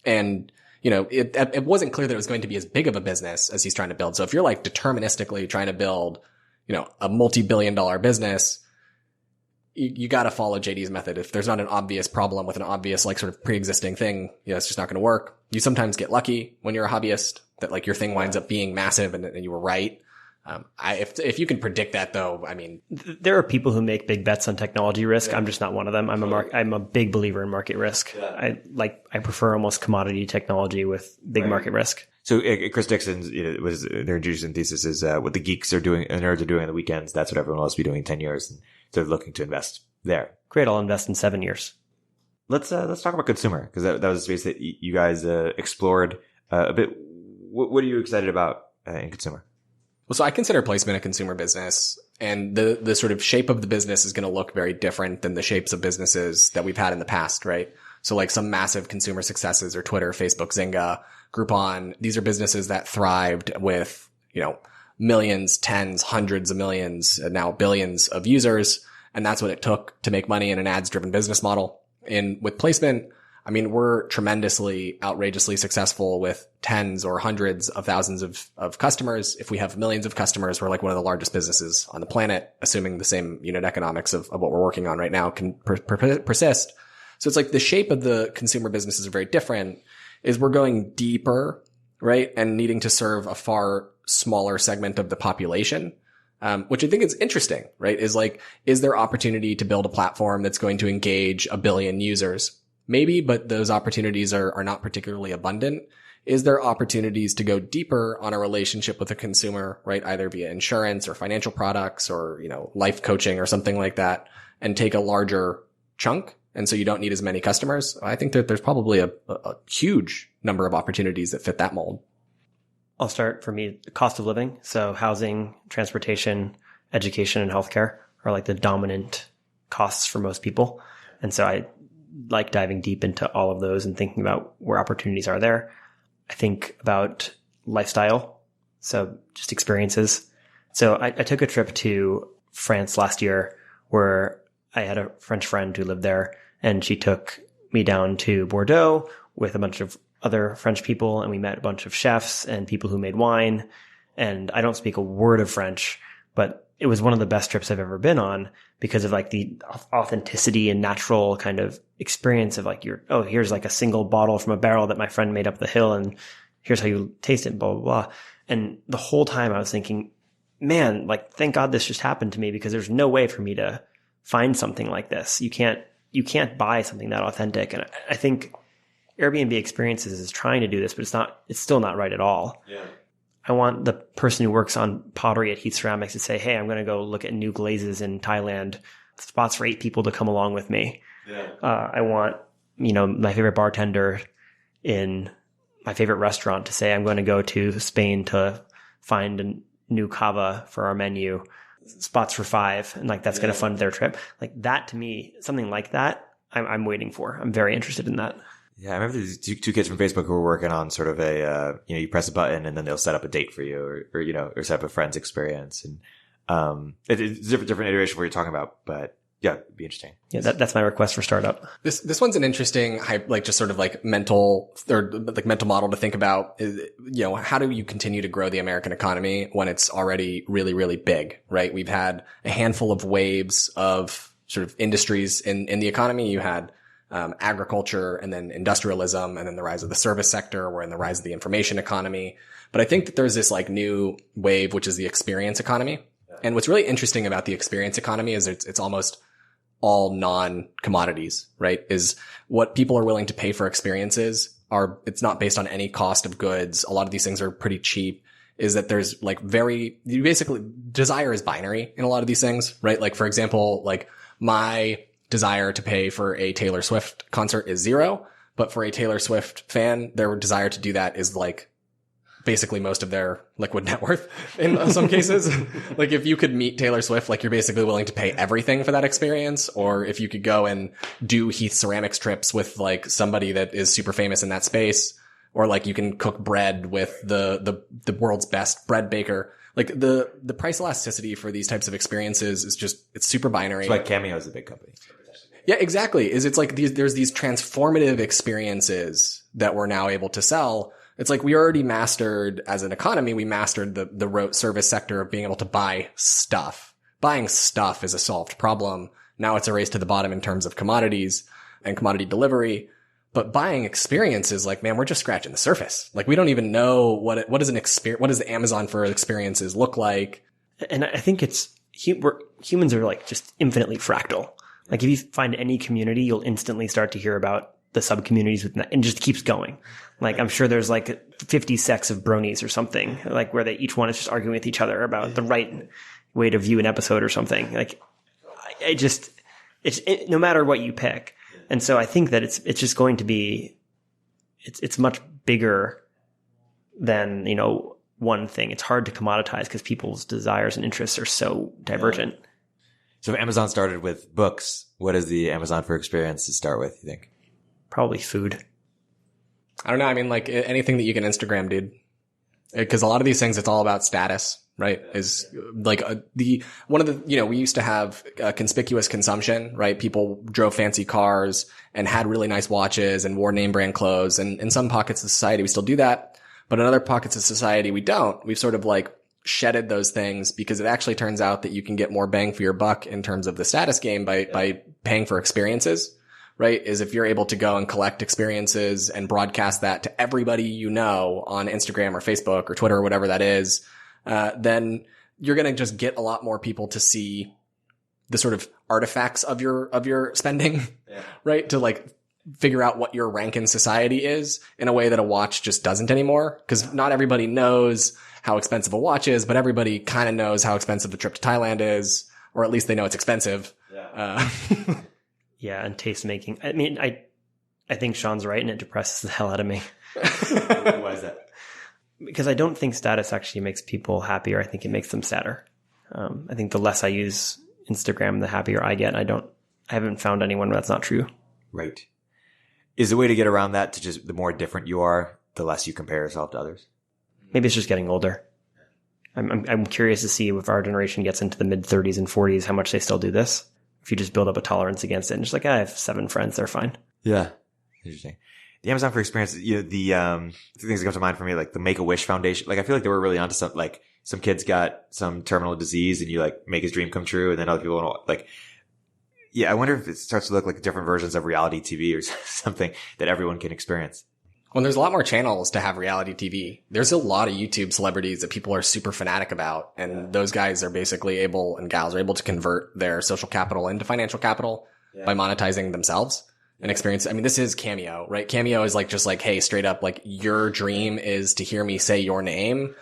and it wasn't clear that it was going to be as big of a business as he's trying to build. So if you're like deterministically trying to build, a multi-billion-dollar business, you got to follow JD's method. If there's not an obvious problem with an obvious like sort of pre-existing thing, it's just not going to work. You sometimes get lucky when you're a hobbyist that like your thing winds up being massive and you were right. If you can predict that though, I mean,
there are people who make big bets on technology risk. I'm just not one of them. I'm a big believer in market risk. Yeah. I prefer almost commodity technology with big market risk.
So Chris Dixon's, their introducing thesis is, what the geeks are doing and nerds are doing on the weekends. That's what everyone else will be doing in 10 years. And they're looking to invest there.
Great. I'll invest in 7 years.
Let's talk about consumer, because that was a space that you guys, explored, a bit. What are you excited about in consumer?
Well, so I consider placement a consumer business, and the sort of shape of the business is going to look very different than the shapes of businesses that we've had in the past, right? So like some massive consumer successes are Twitter, Facebook, Zynga, Groupon. These are businesses that thrived with, millions, tens, hundreds of millions, and now billions of users. And that's what it took to make money in an ads driven business model. And with placement, I mean, we're tremendously, outrageously successful with tens or hundreds of thousands of customers. If we have millions of customers, we're like one of the largest businesses on the planet, assuming the same unit economics of what we're working on right now can persist. So it's like the shape of the consumer businesses are very different, is we're going deeper, right? And needing to serve a far smaller segment of the population. Which I think is interesting, right? Is there opportunity to build a platform that's going to engage 1 billion users? Maybe, but those opportunities are not particularly abundant. Is there opportunities to go deeper on a relationship with a consumer, right? Either via insurance or financial products or, life coaching or something like that, and take a larger chunk. And so you don't need as many customers. I think that there's probably a huge number of opportunities that fit that mold.
I'll start for me, cost of living. So housing, transportation, education, and healthcare are like the dominant costs for most people. And so I like diving deep into all of those and thinking about where opportunities are there. I think about lifestyle. So just experiences. So I took a trip to France last year where I had a French friend who lived there, and she took me down to Bordeaux with a bunch of other French people, and we met a bunch of chefs and people who made wine. And I don't speak a word of French, but it was one of the best trips I've ever been on because of like the authenticity and natural kind of experience of like here's like a single bottle from a barrel that my friend made up the hill, and here's how you taste it, blah, blah, blah. And the whole time I was thinking, man, like, thank God this just happened to me, because there's no way for me to find something like this. You can't buy something that authentic. And I think Airbnb Experiences is trying to do this, but it's still not right at all. Yeah. I want the person who works on pottery at Heath Ceramics to say, hey, I'm going to go look at new glazes in Thailand, spots for 8 people to come along with me. Yeah. I want, my favorite bartender in my favorite restaurant to say, I'm going to go to Spain to find a new cava for our menu, spots for 5. And like, that's going to fund their trip. Like that, to me, something like that, I'm waiting for. I'm very interested in that.
Yeah, I remember these two kids from Facebook who were working on sort of a, you press a button and then they'll set up a date for you or set up a friend's experience. And, it's a different iteration of what you're talking about, but yeah, it'd be interesting.
Yeah, that's my request for startup.
This one's an interesting, just sort of like mental model to think about is, how do you continue to grow the American economy when it's already really, really big, right? We've had a handful of waves of sort of industries in the economy. You had agriculture and then industrialism and then the rise of the service sector. We're in the rise of the information economy. But I think that there's this like new wave, which is the experience economy. And what's really interesting about the experience economy is it's almost all non-commodities, right? Is what people are willing to pay for experiences it's not based on any cost of goods. A lot of these things are pretty cheap. is that there's like you basically, desire is binary in a lot of these things, right? Like, for example, like my desire to pay for a Taylor Swift concert is 0, but for a Taylor Swift fan, their desire to do that is like basically most of their liquid net worth in some cases. Like if you could meet Taylor Swift, like you're basically willing to pay everything for that experience. Or if you could go and do Heath ceramics trips with like somebody that is super famous in that space, or like you can cook bread with the world's best bread baker. Like the price elasticity for these types of experiences is just, it's super binary.
That's why Cameo is a big company.
Yeah, exactly. It's like there's these transformative experiences that we're now able to sell. It's like we already mastered, as an economy, we mastered the rote service sector of being able to buy stuff. Buying stuff is a solved problem. Now it's a race to the bottom in terms of commodities and commodity delivery. But buying experiences, like, man, we're just scratching the surface. Like, we don't even know what does the Amazon for experiences look like?
And I think humans are like just infinitely fractal. Like if you find any community, you'll instantly start to hear about the sub communities within that, and just keeps going. Like I'm sure there's like 50 sects of bronies or something, like where each one is just arguing with each other about the right way to view an episode or something. Like it's no matter what you pick. And so I think that it's just going to be, it's much bigger than, one thing. It's hard to commoditize because people's desires and interests are so divergent.
So if Amazon started with books, what is the Amazon for experience to start with, you think?
Probably food.
I don't know. I mean, like anything that you can Instagram, dude. Because a lot of these things, it's all about status, right? Is like one of the, we used to have conspicuous consumption, right? People drove fancy cars and had really nice watches and wore name brand clothes. And in some pockets of society, we still do that. But in other pockets of society, we don't. We've sort of like shedded those things because it actually turns out that you can get more bang for your buck in terms of the status game by paying for experiences. Right? Is if you're able to go and collect experiences and broadcast that to everybody you know on Instagram or Facebook or Twitter or whatever that is, then you're going to just get a lot more people to see the sort of artifacts of your spending, right? To like figure out what your rank in society is in a way that a watch just doesn't anymore. Cause not everybody knows how expensive a watch is, but everybody kind of knows how expensive the trip to Thailand is, or at least they know it's expensive. Yeah.
Yeah, and taste making. I mean, I think Sean's right, and it depresses the hell out of me.
Why is that?
Because I don't think status actually makes people happier. I think it makes them sadder. I think the less I use Instagram, the happier I get. I haven't found anyone where that's not true.
Right. Is the way to get around that to just the more different you are, the less you compare yourself to others?
Maybe it's just getting older. I'm curious to see if our generation gets into the mid 30s and 40s, how much they still do this. If you just build up a tolerance against it and just like, I have 7 friends, they're fine.
Yeah. Interesting. The Amazon for experience, the things that come to mind for me, like the Make-A-Wish Foundation. Like, I feel like they were really onto something. Like, some kid's got some terminal disease and you like make his dream come true. And then other people like, yeah, I wonder if it starts to look like different versions of reality TV or something that everyone can experience.
Well, there's a lot more channels to have reality TV. There's a lot of YouTube celebrities that people are super fanatic about. And those guys are basically and gals are able to convert their social capital into financial capital by monetizing themselves and experience. I mean, this is Cameo, right? Cameo is like, just like, hey, straight up, like your dream is to hear me say your name.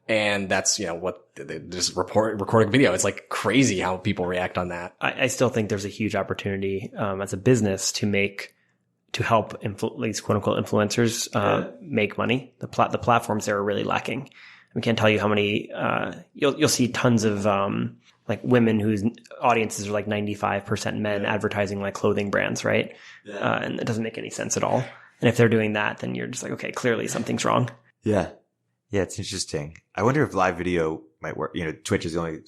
And that's, what they just recording video. It's like crazy how people react on that.
I still think there's a huge opportunity, as a business to help these quote unquote influencers, make money. The platforms there are really lacking. I can't tell you how many, you'll see tons of, like women whose audiences are like 95% men advertising like clothing brands, right? Yeah. And it doesn't make any sense at all. And if they're doing that, then you're just like, okay, clearly something's wrong.
Yeah. Yeah. It's interesting. I wonder if live video might work. Twitch is the only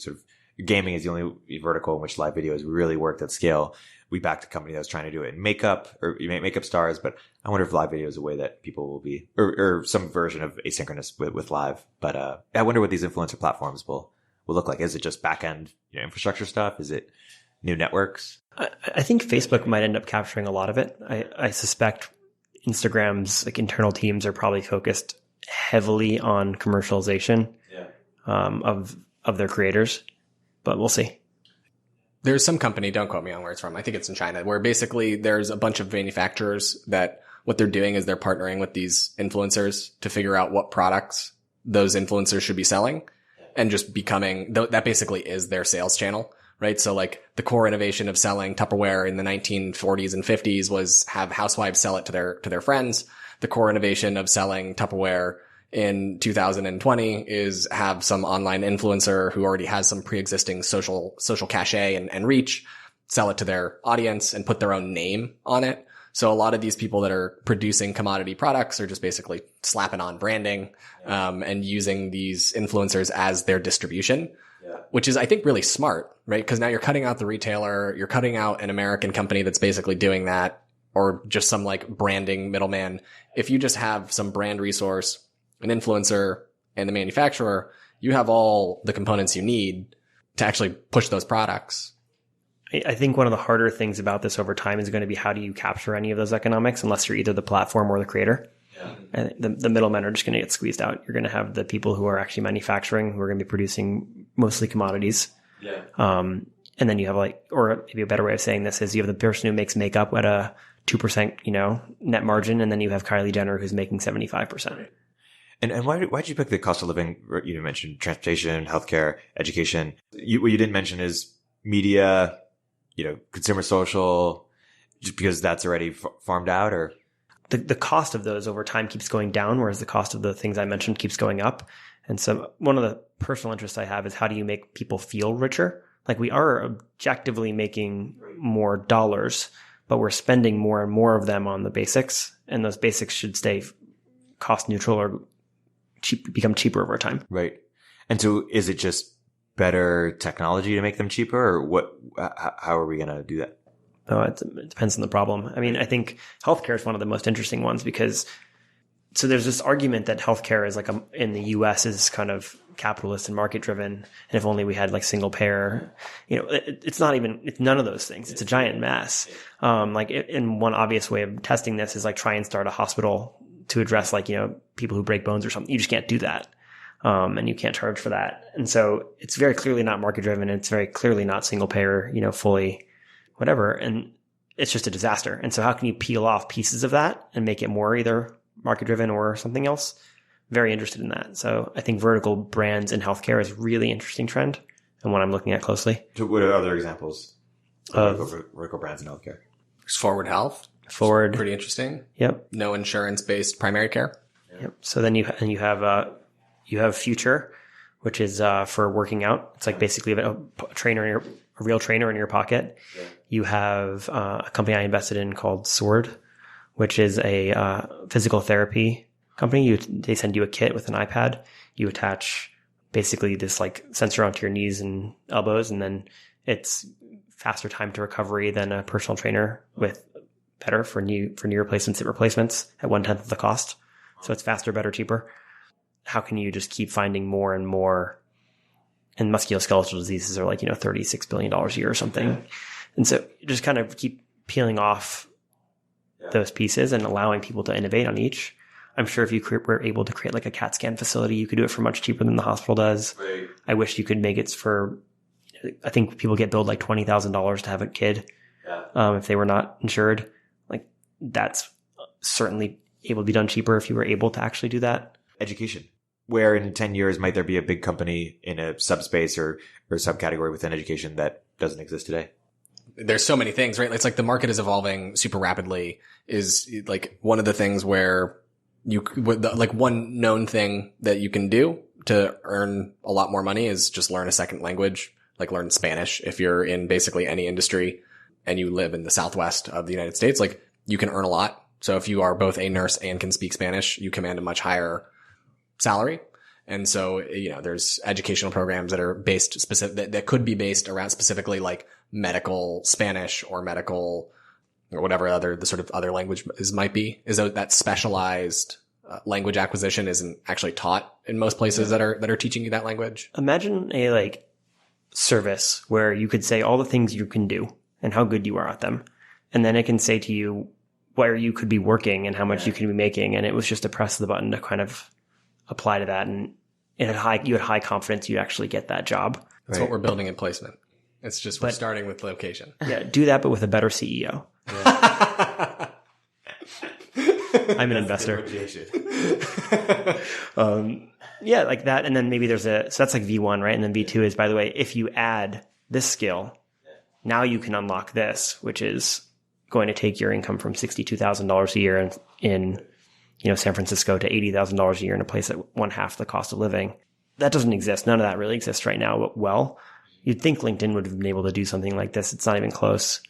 gaming is the only vertical in which live video has really worked at scale. We backed a company that was trying to do it in makeup or makeup stars, but I wonder if live video is a way that people will be, or some version of asynchronous with live. But, I wonder what these influencer platforms will look like. Is it just back end infrastructure stuff? Is it new networks?
I think Facebook might end up capturing a lot of it. I suspect Instagram's like internal teams are probably focused heavily on commercialization of their creators, but we'll see.
There's some company, don't quote me on where it's from, I think it's in China, where basically there's a bunch of manufacturers that what they're doing is they're partnering with these influencers to figure out what products those influencers should be selling and just becoming, that basically is their sales channel, right? So like the core innovation of selling Tupperware in the 1940s and 50s was have housewives sell it to their friends. The core innovation of selling Tupperware in 2020 is have some online influencer who already has some pre-existing social cachet and reach, sell it to their audience and put their own name on it. So a lot of these people that are producing commodity products are just basically slapping on branding, and using these influencers as their distribution, which is, I think, really smart, right? Because now you're cutting out the retailer, you're cutting out an American company that's basically doing that, or just some like branding middleman. If you just have some brand resource, an influencer, and the manufacturer, you have all the components you need to actually push those products.
I think one of the harder things about this over time is going to be how do you capture any of those economics unless you're either the platform or the creator. Yeah. And the middlemen are just going to get squeezed out. You're going to have the people who are actually manufacturing, who are going to be producing mostly commodities. Yeah. And then you have or maybe a better way of saying this is you have the person who makes makeup at a 2%, net margin. And then you have Kylie Jenner who's making 75%.
And why did you pick the cost of living? You mentioned transportation, healthcare, education. What you didn't mention is media, consumer social, just because that's already farmed out, or
the cost of those over time keeps going down, whereas the cost of the things I mentioned keeps going up. And so one of the personal interests I have is how do you make people feel richer? Like we are objectively making more dollars, but we're spending more and more of them on the basics, and those basics should stay cost neutral or become cheaper over time.
Right. And so is it just better technology to make them cheaper, or what? How are we going to do that?
Oh, it depends on the problem. I mean, I think healthcare is one of the most interesting ones because so there's this argument that healthcare is in the US is kind of capitalist and market driven. And if only we had single payer, it's none of those things. It's a giant mess. In one obvious way of testing this is try and start a hospital to address people who break bones or something. You just can't do that. And you can't charge for that. And so it's very clearly not market driven. It's very clearly not single payer, fully whatever. And it's just a disaster. And so how can you peel off pieces of that and make it more either market driven or something else? Very interested in that. So I think vertical brands in healthcare is a really interesting trend and one I'm looking at closely.
So what are other examples of vertical brands in healthcare?
Forward Health.
Forward.
Pretty interesting.
Yep.
No insurance based primary care.
Yep. So then you have Future, which is for working out. It's basically a real trainer in your pocket. Yeah. You have a company I invested in called Sword, which is a physical therapy company. They send you a kit with an iPad. You attach basically this sensor onto your knees and elbows, and then it's faster time to recovery than a personal trainer with better for knee replacements, hip replacements at 1/10 of the cost. So it's faster, better, cheaper. How can you just keep finding more and more? And musculoskeletal diseases are $36 billion a year or something. Yeah. And so you just kind of keep peeling off those pieces and allowing people to innovate on each. I'm sure if you were able to create a CAT scan facility, you could do it for much cheaper than the hospital does. Right. I wish you could make it I think people get billed $20,000 to have a kid. Yeah. If they were not insured. That's certainly able to be done cheaper if you were able to actually do that.
Education. Where in 10 years might there be a big company in a subspace or subcategory within education that doesn't exist today?
There's so many things, right? It's the market is evolving super rapidly is one of the things where one known thing that you can do to earn a lot more money is just learn a second language, learn Spanish. If you're in basically any industry and you live in the Southwest of the United States, you can earn a lot. So if you are both a nurse and can speak Spanish, you command a much higher salary. And so, there's educational programs that are based that could be based around specifically medical Spanish or medical or whatever the sort of other language might be, is that specialized language acquisition isn't actually taught in most places that are teaching you that language.
Imagine a service where you could say all the things you can do and how good you are at them. And then it can say to you where you could be working and how much you could be making. And it was just a press of the button to kind of apply to that. And you had high confidence you'd actually get that job.
That's what we're building in placement. It's just we're starting with location.
Yeah. Do that, but with a better CEO. Yeah. I'm an investor. Yeah, like that. And then maybe so that's like V1, right? And then V2 is, by the way, if you add this skill, now you can unlock this, which is going to take your income from $62,000 a year in San Francisco to $80,000 a year in a place at one half the cost of living. That doesn't exist. None of that really exists right now. But you'd think LinkedIn would have been able to do something like this. It's not even close.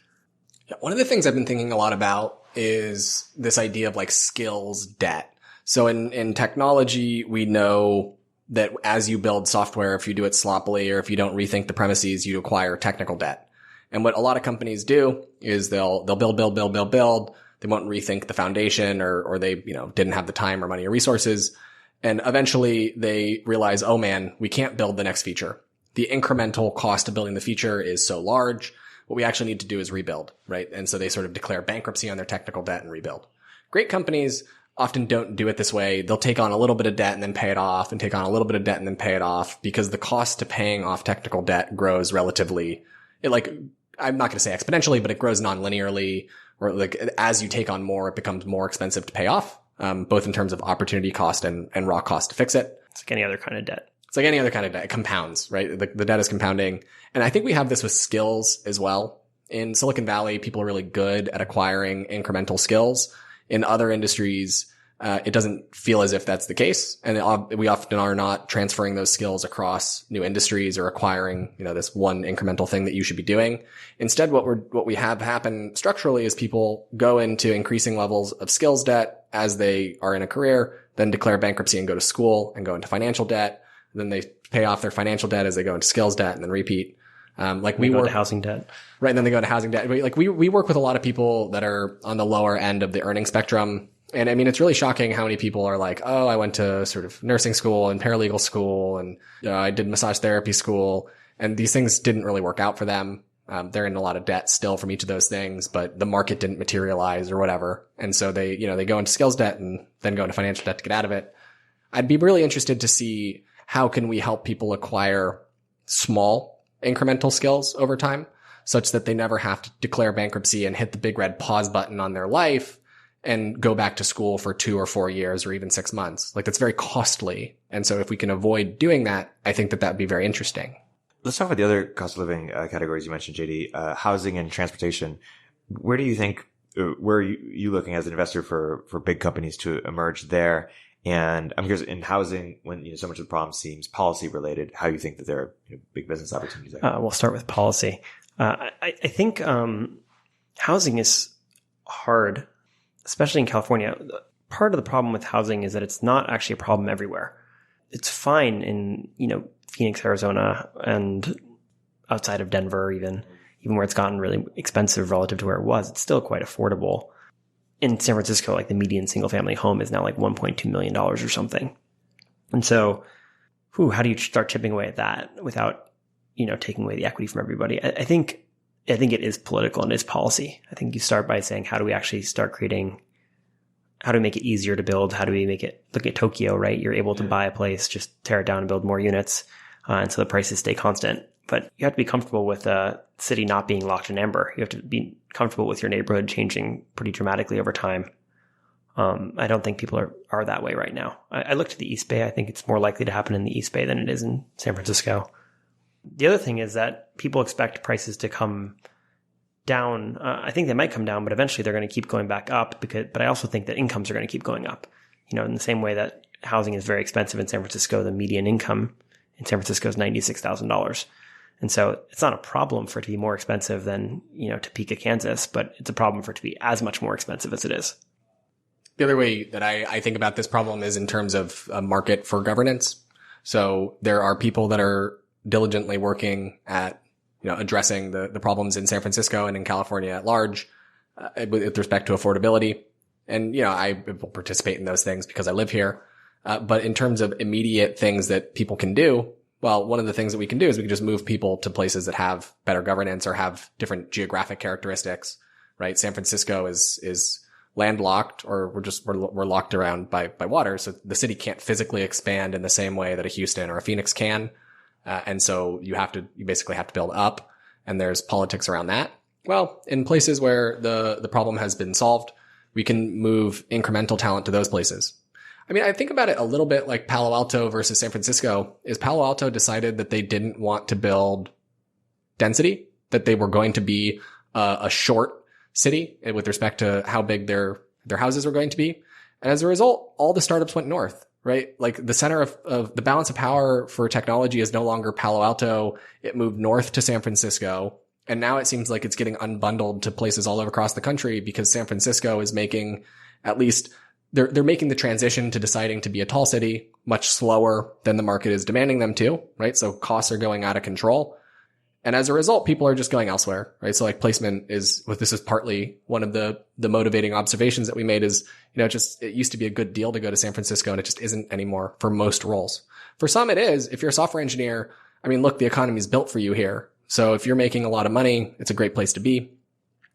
Yeah, one of the things I've been thinking a lot about is this idea of like skills debt. So in technology, we know that as you build software, if you do it sloppily or if you don't rethink the premises, you acquire technical debt. And what a lot of companies do is they'll build. They won't rethink the foundation or they, didn't have the time or money or resources. And eventually they realize, oh man, we can't build the next feature. The incremental cost of building the feature is so large. What we actually need to do is rebuild, right? And so they sort of declare bankruptcy on their technical debt and rebuild. Great companies often don't do it this way. They'll take on a little bit of debt and then pay it off and take on a little bit of debt and then pay it off because the cost to paying off technical debt grows relatively, I'm not going to say exponentially, but it grows non-linearly, or like as you take on more, it becomes more expensive to pay off, both in terms of opportunity cost and raw cost to fix it.
It's like any other kind of debt.
It's like any other kind of debt. It compounds, right? The debt is compounding. And I think we have this with skills as well. In Silicon Valley, people are really good at acquiring incremental skills. In other industries, it doesn't feel as if that's the case. And we often are not transferring those skills across new industries or acquiring, this one incremental thing that you should be doing. Instead, what we have happen structurally is people go into increasing levels of skills debt as they are in a career, then declare bankruptcy and go to school and go into financial debt. Then they pay off their financial debt as they go into skills debt and then repeat.
We go to housing debt.
Right. And then they go to housing debt. We work with a lot of people that are on the lower end of the earning spectrum. And I mean, it's really shocking how many people are like, oh, I went to sort of nursing school and paralegal school and I did massage therapy school. And these things didn't really work out for them. They're in a lot of debt still from each of those things, but the market didn't materialize or whatever. And so they go into skills debt and then go into financial debt to get out of it. I'd be really interested to see how can we help people acquire small incremental skills over time such that they never have to declare bankruptcy and hit the big red pause button on their life and go back to school for 2 or 4 years or even 6 months. Like that's very costly. And so if we can avoid doing that, I think that would be very interesting.
Let's talk about the other cost of living categories you mentioned, JD, housing and transportation. Where do you think, where are you looking as an investor for big companies to emerge there? And I'm curious, in housing, when so much of the problem seems policy related, how you think that there are big business opportunities there?
We'll start with policy. I think housing is hard, especially in California. Part of the problem with housing is that it's not actually a problem everywhere. It's fine in Phoenix, Arizona, and outside of Denver, even where it's gotten really expensive relative to where it was. It's still quite affordable. In San Francisco, like the median single family home is now like $1.2 million or something. And so, how do you start chipping away at that without, taking away the equity from everybody? I think it is political and it is policy. I think you start by saying, how do we actually start creating, how do we make it easier to build? How do we make it, look at Tokyo, right? You're able to buy a place, just tear it down and build more units. And so the prices stay constant. But you have to be comfortable with a city not being locked in amber. You have to be comfortable with your neighborhood changing pretty dramatically over time. I don't think people are that way right now. I looked at the East Bay. I think it's more likely to happen in the East Bay than it is in San Francisco. The other thing is that people expect prices to come down. I think they might come down, but eventually they're going to keep going back up but I also think that incomes are going to keep going up. In the same way that housing is very expensive in San Francisco, the median income in San Francisco is $96,000. And so it's not a problem for it to be more expensive than, Topeka, Kansas, but it's a problem for it to be as much more expensive as it is.
The other way that I think about this problem is in terms of a market for governance. So there are people that are diligently working at, addressing the problems in San Francisco and in California at large, with respect to affordability. And, I will participate in those things because I live here. But in terms of immediate things that people can do, well, one of the ththings that we can do is we can just move people to places that have better governance or have different geographic characteristics, right? San Francisco is landlocked, or we're locked around by water. So the city can't physically expand in the same way that a Houston or a Phoenix can. And so you basically have to build up, and there's politics around that. Well, in places where the problem has been solved, we can move incremental talent to those places. I mean, I think about it a little bit like Palo Alto versus San Francisco. Is Palo Alto decided that they didn't want to build density, that they were going to be a short city with respect to how big their houses were going to be. And as a result, all the startups went north, right? Like the center of the balance of power for technology is no longer Palo Alto. It moved north to San Francisco. And now it seems like it's getting unbundled to places all over across the country because San Francisco is making, at least they're making the transition to deciding to be a tall city much slower than the market is demanding them to, right? So costs are going out of control. And as a result, people are just going elsewhere, right? So like placement is, this is partly one of the motivating observations that we made is, it used to be a good deal to go to San Francisco and it just isn't anymore for most roles. For some it is. If you're a software engineer, I mean, look, the economy is built for you here. So if you're making a lot of money, it's a great place to be.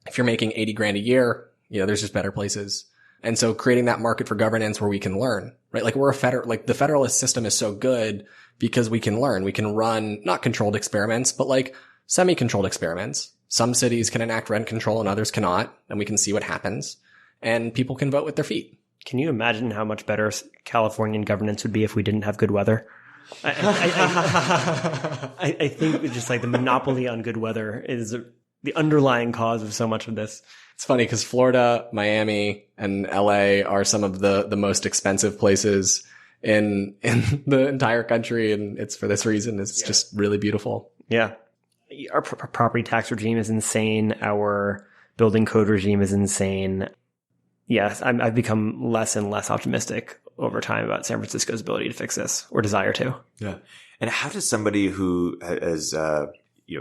If you're making 80 grand a year, there's just better places. And so creating that market for governance where we can learn, right? Like the federalist system is so good because we can learn. We can run not controlled experiments, but like semi-controlled experiments. Some cities can enact rent control and others cannot. And we can see what happens. And people can vote with their feet.
Can you imagine how much better Californian governance would be if we didn't have good weather? I think just like the monopoly on good weather is the underlying cause of so much of this.
It's funny because Florida, Miami, and LA are some of the most expensive places in the entire country. And it's for this reason. It's just really beautiful.
Yeah. Our property tax regime is insane. Our building code regime is insane. Yes, I've become less and less optimistic over time about San Francisco's ability to fix this or desire to.
Yeah. And how does somebody who has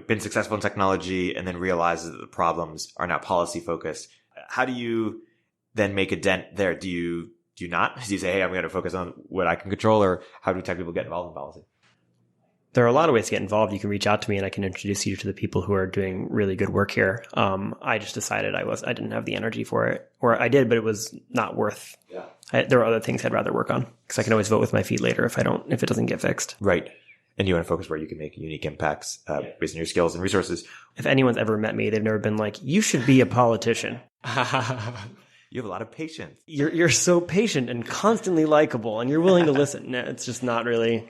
been successful in technology and then realizes that the problems are now policy focused, how do you then make a dent there? Do you not? Do you say, hey, I'm going to focus on what I can control, or how do tech people get involved in policy?
There are a lot of ways to get involved. You can reach out to me and I can introduce you to the people who are doing really good work here. I just decided I didn't have the energy for it, or I did, but it was not worth. Yeah. There are other things I'd rather work on because I can always vote with my feet later if it doesn't get fixed.
Right. And you want to focus where you can make unique impacts based on your skills and resources.
If anyone's ever met me, they've never been like, you should be a politician.
You have a lot of patience.
You're so patient and constantly likable and you're willing to listen. No, it's just not really.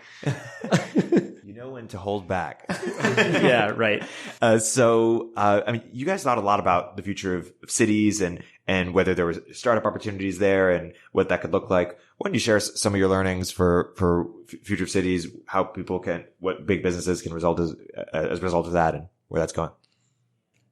You know when to hold back.
Yeah, right.
You guys thought a lot about the future of cities and whether there was startup opportunities there and what that could look like. Why don't you share some of your learnings for future cities, what big businesses can result as a result of that and where that's going?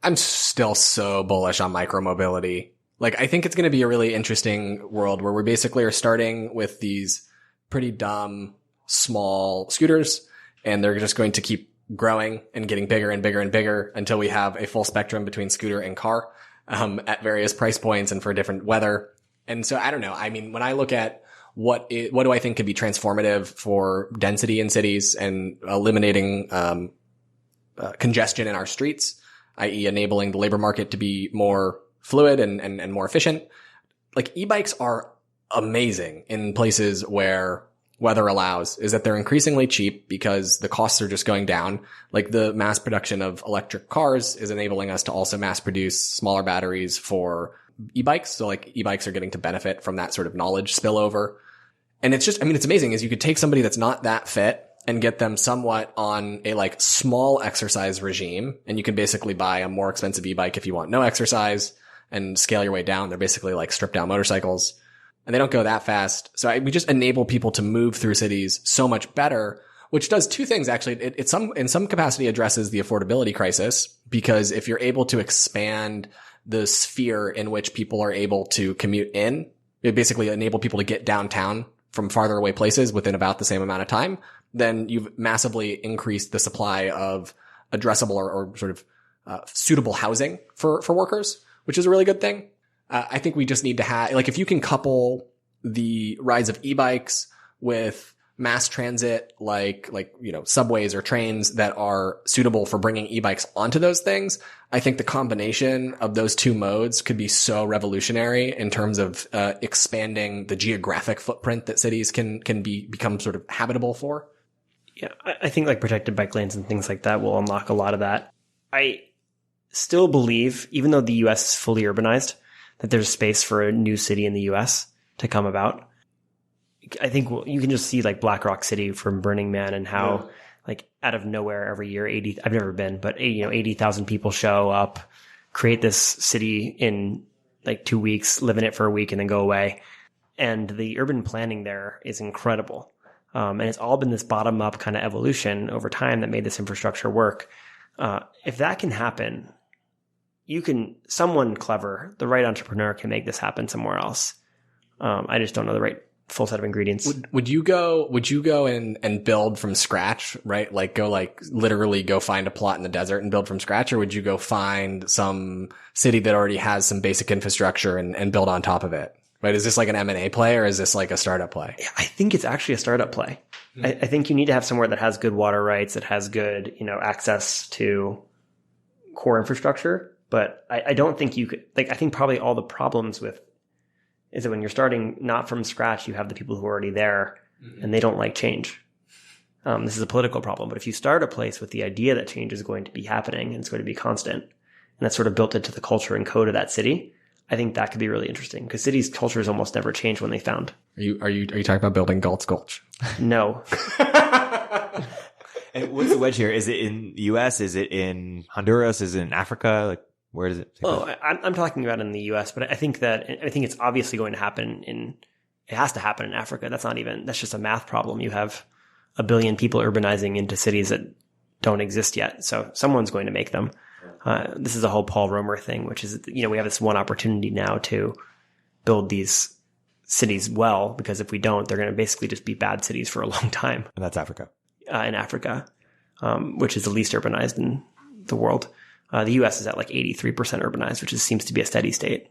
I'm still so bullish on micromobility. Like, I think it's going to be a really interesting world where we basically are starting with these pretty dumb, small scooters, and they're just going to keep growing and getting bigger and bigger and bigger until we have a full spectrum between scooter and car, at various price points and for different weather. And so I don't know. I mean, when I look at what do I think could be transformative for density in cities and eliminating, congestion in our streets, i.e. enabling the labor market to be more fluid and more efficient. Like, e-bikes are amazing in places where weather allows, is that they're increasingly cheap because the costs are just going down. Like, the mass production of electric cars is enabling us to also mass produce smaller batteries for e-bikes. So like, e-bikes are getting to benefit from that sort of knowledge spillover. And it's just, I mean, it's amazing is you could take somebody that's not that fit and get them somewhat on a like small exercise regime. And you can basically buy a more expensive e-bike if you want no exercise and scale your way down. They're basically like stripped down motorcycles and they don't go that fast. So we just enable people to move through cities so much better, which does two things. Actually, it in some capacity addresses the affordability crisis, because if you're able to expand the sphere in which people are able to commute in, it basically enable people to get downtown from farther away places within about the same amount of time, then you've massively increased the supply of addressable or sort of suitable housing for workers, which is a really good thing. I think we just need to have, like, if you can couple the rise of e-bikes with mass transit, like, subways or trains that are suitable for bringing e-bikes onto those things, I think the combination of those two modes could be so revolutionary in terms of expanding the geographic footprint that cities can become sort of habitable for.
Yeah, I think like protected bike lanes and things like that will unlock a lot of that. I still believe, even though the U.S. is fully urbanized, that there's space for a new city in the U.S. to come about. I think you can just see like Black Rock City from Burning Man and how like out of nowhere every year, I've never been, but 80,000 people show up, create this city in like 2 weeks, live in it for a week and then go away. And the urban planning there is incredible. And it's all been this bottom up kind of evolution over time that made this infrastructure work. If that can happen, someone clever, the right entrepreneur can make this happen somewhere else. I just don't know the right full set of ingredients.
Would you go and build from scratch, right? Like literally go find a plot in the desert and build from scratch? Or would you go find some city that already has some basic infrastructure and build on top of it? Right? Is this like an M&A play or is this like a startup play?
I think it's actually a startup play. I think you need to have somewhere that has good water rights, that has good, access to core infrastructure. But I don't think you could, I think probably all the problems is that when you're starting not from scratch, you have the people who are already there and they don't like change. This is a political problem. But if you start a place with the idea that change is going to be happening and it's going to be constant, and that's sort of built into the culture and code of that city, I think that could be really interesting because cities' cultures almost never change when they found.
Are you talking about building Galt's Gulch?
No.
And what's the wedge here? Is it in the U.S.? Is it in Honduras? Is it in Africa? Like, where does it take place?
I'm talking about in the U.S., but I think it's obviously going to happen it has to happen in Africa. That's just a math problem. You have 1 billion people urbanizing into cities that don't exist yet. So someone's going to make them. This is a whole Paul Romer thing, which is, we have this one opportunity now to build these cities well, because if we don't, they're going to basically just be bad cities for a long time.
And that's Africa.
In Africa, which is the least urbanized in the world. The U.S. is at like 83% urbanized, which seems to be a steady state.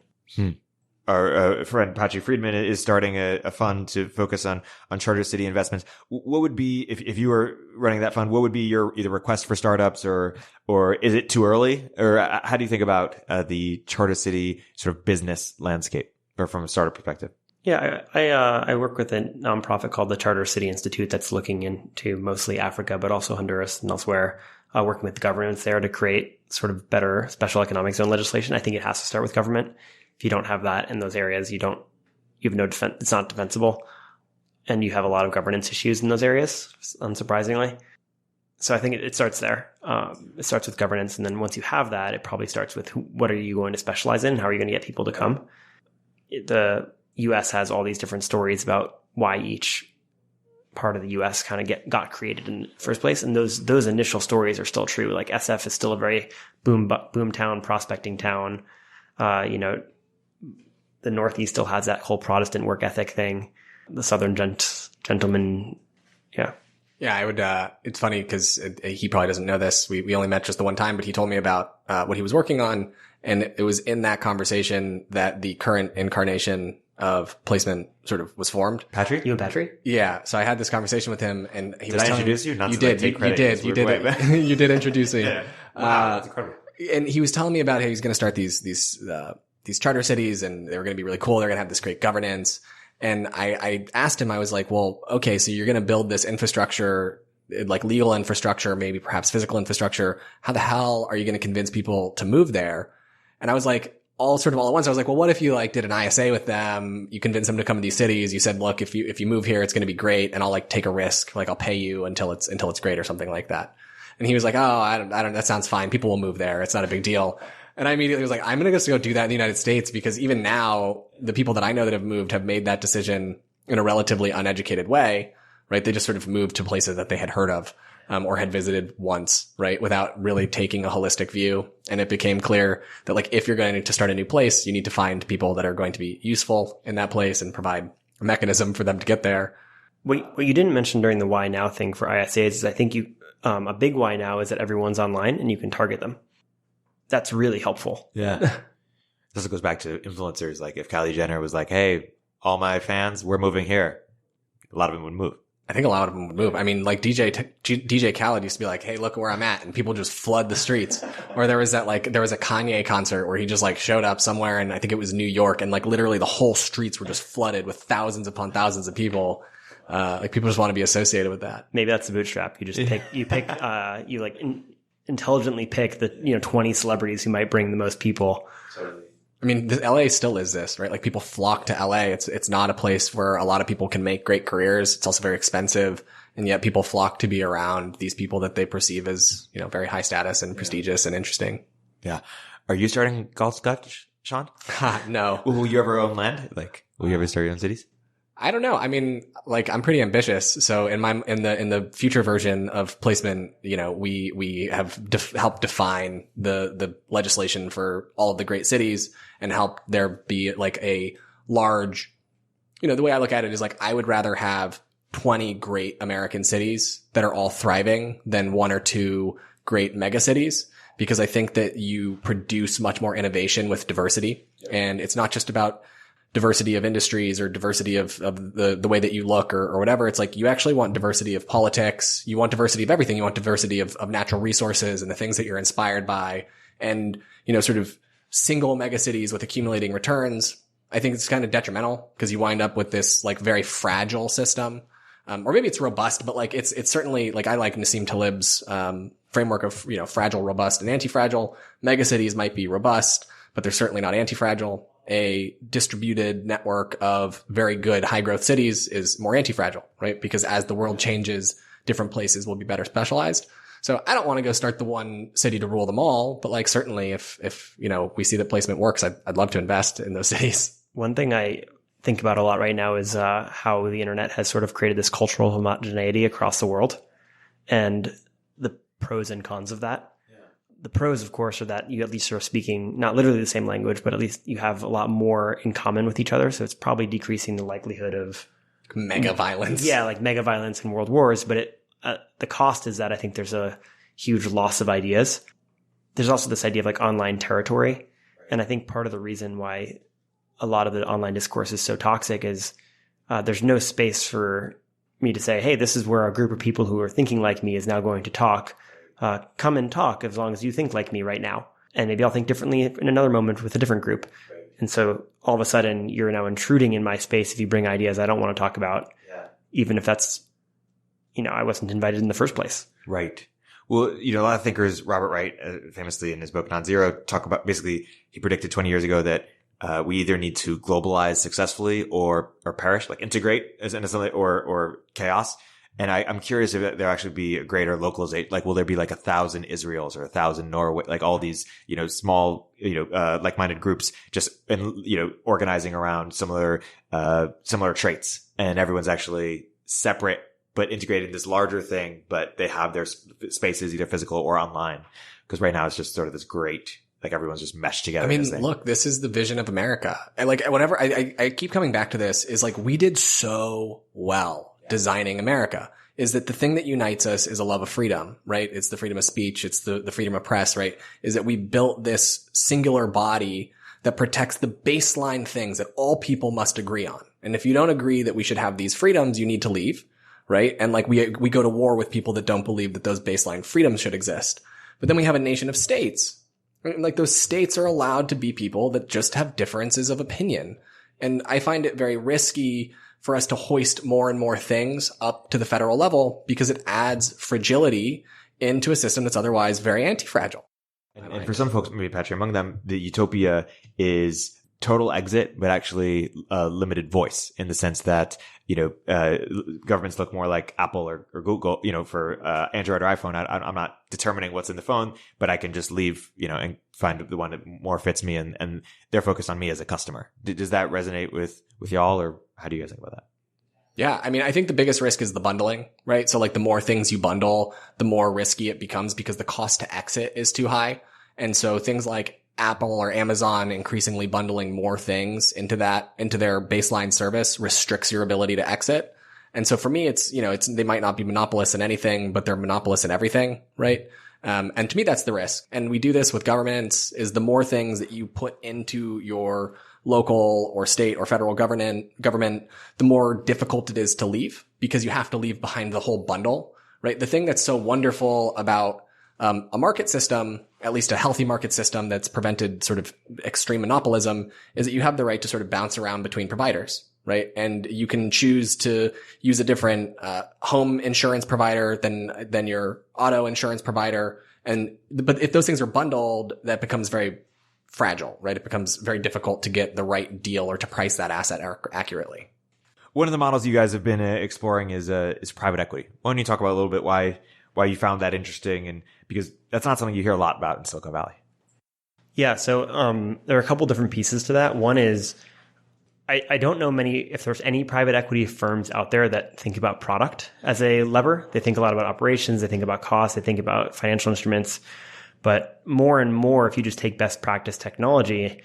Our friend Patrick Friedman is starting a fund to focus on charter city investments. What would be, if you were running that fund, what would be your either request for startups or is it too early? Or how do you think about the charter city sort of business landscape or from a startup perspective?
Yeah, I work with a nonprofit called the Charter City Institute that's looking into mostly Africa, but also Honduras and elsewhere, working with governments there to create sort of better special economic zone legislation. I think it has to start with government. If you don't have that in those areas, you have no defense. It's not defensible, and you have a lot of governance issues in those areas, unsurprisingly. So I think it starts there. It starts with governance, and then once you have that, it probably starts with what are you going to specialize in? How are you going to get people to come? The U.S. has all these different stories about why each part of the U.S. kind of got created in the first place, and those initial stories are still true. Like SF is still a very boom town, prospecting town. The Northeast still has that whole Protestant work ethic thing. The Southern gentleman, yeah.
Yeah, I would, it's funny because he probably doesn't know this. We only met just the one time, but he told me about, what he was working on. And it was in that conversation that the current incarnation of placement sort of was formed.
Patrick?
You and Patrick?
Yeah. So I had this conversation with him and he
was telling me. Did I introduce you? Not
you did. You did. You did introduce me.
Yeah. Wow, that's incredible.
And he was telling me about how he's going to start these charter cities and they were going to be really cool. They're going to have this great governance. And I asked him, I was like, well, okay, so you're going to build this infrastructure, like legal infrastructure, maybe perhaps physical infrastructure. How the hell are you going to convince people to move there? And I was like, all at once. I was like, well, what if you like did an ISA with them? You convince them to come to these cities. You said, look, if you move here, it's going to be great. And I'll like take a risk. Like I'll pay you until it's great or something like that. And he was like, oh, I don't, that sounds fine. People will move there. It's not a big deal. And I immediately was like, I'm going to just go do that in the United States because even now the people that I know that have moved have made that decision in a relatively uneducated way, right? They just sort of moved to places that they had heard of, or had visited once, right? Without really taking a holistic view. And it became clear that like, if you're going to start a new place, you need to find people that are going to be useful in that place and provide a mechanism for them to get there.
What you didn't mention during the why now thing for ISAs is I think a big why now is that everyone's online and you can target them. That's really helpful.
Yeah. This goes back to influencers. Like if Kylie Jenner was like, hey, all my fans, we're moving here. A lot of them would move.
I think a lot of them would move. I mean, like DJ Khaled used to be like, hey, look where I'm at. And people just flood the streets. Or there was a Kanye concert where he just like showed up somewhere and I think it was New York and like literally the whole streets were just flooded with thousands upon thousands of people. Like people just want to be associated with that.
Maybe that's the bootstrap. You just intelligently pick the 20 celebrities who might bring the most people.
Totally. I mean, LA still is this, right? Like people flock to LA. It's not a place where a lot of people can make great careers. It's also very expensive. And yet people flock to be around these people that they perceive as, very high status and prestigious and interesting.
Yeah. Are you starting Galt Scotch, Sean?
No.
Will you ever own land? Like, will you ever start your own cities?
I don't know. I mean, like I'm pretty ambitious. So in the future version of placement, we have helped define the legislation for all of the great cities and help there be like a large, the way I look at it is like I would rather have 20 great American cities that are all thriving than one or two great mega cities, because I think that you produce much more innovation with diversity. And it's not just about diversity of industries or diversity of the way that you look or whatever. It's like you actually want diversity of politics. You want diversity of everything. You want diversity of natural resources and the things that you're inspired by. And, sort of single mega cities with accumulating returns, I think it's kind of detrimental because you wind up with this like very fragile system. Or maybe it's robust, but like it's certainly like I like Nassim Taleb's framework of, fragile, robust, and anti-fragile. Megacities might be robust, but they're certainly not anti-fragile. A distributed network of very good high growth cities is more anti-fragile, right? Because as the world changes, different places will be better specialized. So I don't want to go start the one city to rule them all, but like certainly if we see that placement works, I'd love to invest in those cities.
One thing I think about a lot right now is how the internet has sort of created this cultural homogeneity across the world and the pros and cons of that. The pros, of course, are that you at least are speaking not literally the same language, but at least you have a lot more in common with each other. So it's probably decreasing the likelihood of
mega violence.
Yeah, like mega violence and world wars. But the cost is that I think there's a huge loss of ideas. There's also this idea of like online territory. And I think part of the reason why a lot of the online discourse is so toxic is there's no space for me to say, hey, this is where a group of people who are thinking like me is now going to talk. Come and talk as long as you think like me right now. And maybe I'll think differently in another moment with a different group. Right. And so all of a sudden you're now intruding in my space if you bring ideas I don't want to talk about, even if that's, I wasn't invited in the first place.
Right. Well, a lot of thinkers, Robert Wright, famously in his book Non-Zero, talk about basically he predicted 20 years ago that we either need to globalize successfully or perish, like integrate as in something or chaos. And I'm curious if there'll actually be a greater localization. Like, will there be like 1,000 Israels or 1,000 Norway, like all these, small, like-minded groups just, organizing around similar traits, and everyone's actually separate, but integrated in this larger thing, but they have their spaces either physical or online. Because right now it's just sort of this great, like everyone's just meshed together.
I mean, look, this is the vision of America. And like, whenever I keep coming back to this is like, we did so well designing America. Is that the thing that unites us is a love of freedom, right? It's the freedom of speech. It's the freedom of press, right? Is that we built this singular body that protects the baseline things that all people must agree on. And if you don't agree that we should have these freedoms, you need to leave, right? And like we go to war with people that don't believe that those baseline freedoms should exist. But then we have a nation of states. Right? Like those states are allowed to be people that just have differences of opinion. And I find it very risky for us to hoist more and more things up to the federal level because it adds fragility into a system that's otherwise very anti-fragile.
And for some folks, maybe Patrick, among them, the utopia is total exit, but actually limited voice in the sense that, governments look more like Apple or Google, for Android or iPhone. I'm not determining what's in the phone, but I can just leave, and find the one that more fits me, and they're focused on me as a customer. Does that resonate with y'all, or how do you guys think about that?
Yeah. I mean, I think the biggest risk is the bundling, right? So like the more things you bundle, the more risky it becomes because the cost to exit is too high. And so things like Apple or Amazon increasingly bundling more things into their baseline service restricts your ability to exit. And so for me, they might not be monopolists in anything, but they're monopolists in everything, right? And to me, that's the risk. And we do this with governments is the more things that you put into your local or state or federal government, the more difficult it is to leave because you have to leave behind the whole bundle, right? The thing that's so wonderful about a market system, at least a healthy market system that's prevented sort of extreme monopolism, is that you have the right to sort of bounce around between providers, right? And you can choose to use a different home insurance provider than your auto insurance provider. But if those things are bundled, that becomes very fragile, right? It becomes very difficult to get the right deal or to price that asset accurately.
One of the models you guys have been exploring is private equity. Why don't you talk about a little bit why you found that interesting, and because that's not something you hear a lot about in Silicon Valley.
Yeah, so there are a couple different pieces to that. One is I don't know if there's any private equity firms out there that think about product as a lever. They think a lot about operations, they think about costs, they think about financial instruments. But more and more, if you just take best practice technology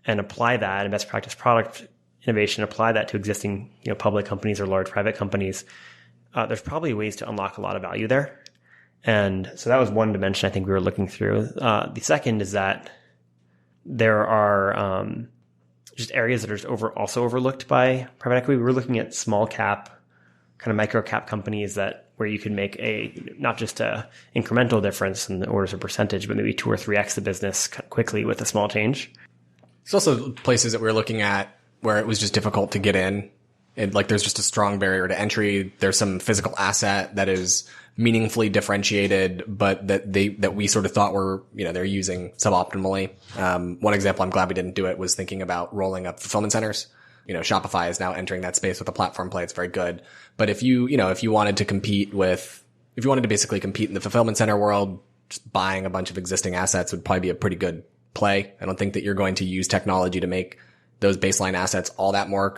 and apply that, and best practice product innovation, apply that to existing public companies or large private companies, there's probably ways to unlock a lot of value there. And so that was one dimension I think we were looking through. The second is that there are just areas that are also overlooked by private equity. We were looking at small cap, kind of micro cap companies where you could make not just a incremental difference in the orders of percentage, but maybe 2 or 3x the business quickly with a small change.
There's also places that we were looking at where it was just difficult to get in. There's just a strong barrier to entry. There's some physical asset that is meaningfully differentiated, but that we sort of thought were, they're using suboptimally. One example, I'm glad we didn't do it, was thinking about rolling up fulfillment centers. Shopify is now entering that space with a platform play. It's very good. But if you wanted to basically compete in the fulfillment center world, just buying a bunch of existing assets would probably be a pretty good play. I don't think that you're going to use technology to make those baseline assets all that more,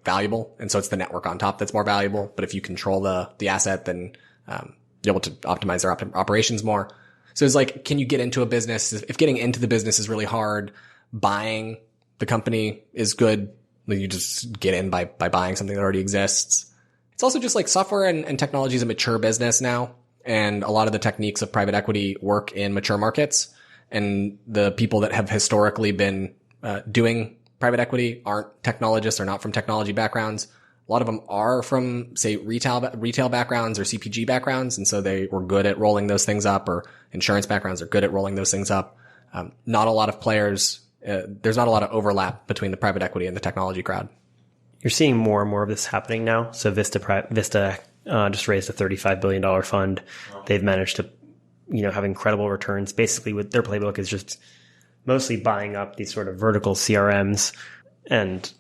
valuable. And so it's the network on top that's more valuable. But if you control the asset, then, you're able to optimize their operations more. So it's like, can you get into a business? If getting into the business is really hard, buying the company is good. You just get in by buying something that already exists. It's also just like software and technology is a mature business now. And a lot of the techniques of private equity work in mature markets. And the people that have historically been doing private equity aren't technologists or not from technology backgrounds. A lot of them are from, say, retail backgrounds or CPG backgrounds. And so they were good at rolling those things up, or insurance backgrounds are good at rolling those things up. Not a lot of players. There's not a lot of overlap between the private equity and the technology crowd.
You're seeing more and more of this happening now. So Vista just raised a $35 billion fund. They've managed to, have incredible returns. Basically, what their playbook is just mostly buying up these sort of vertical CRMs and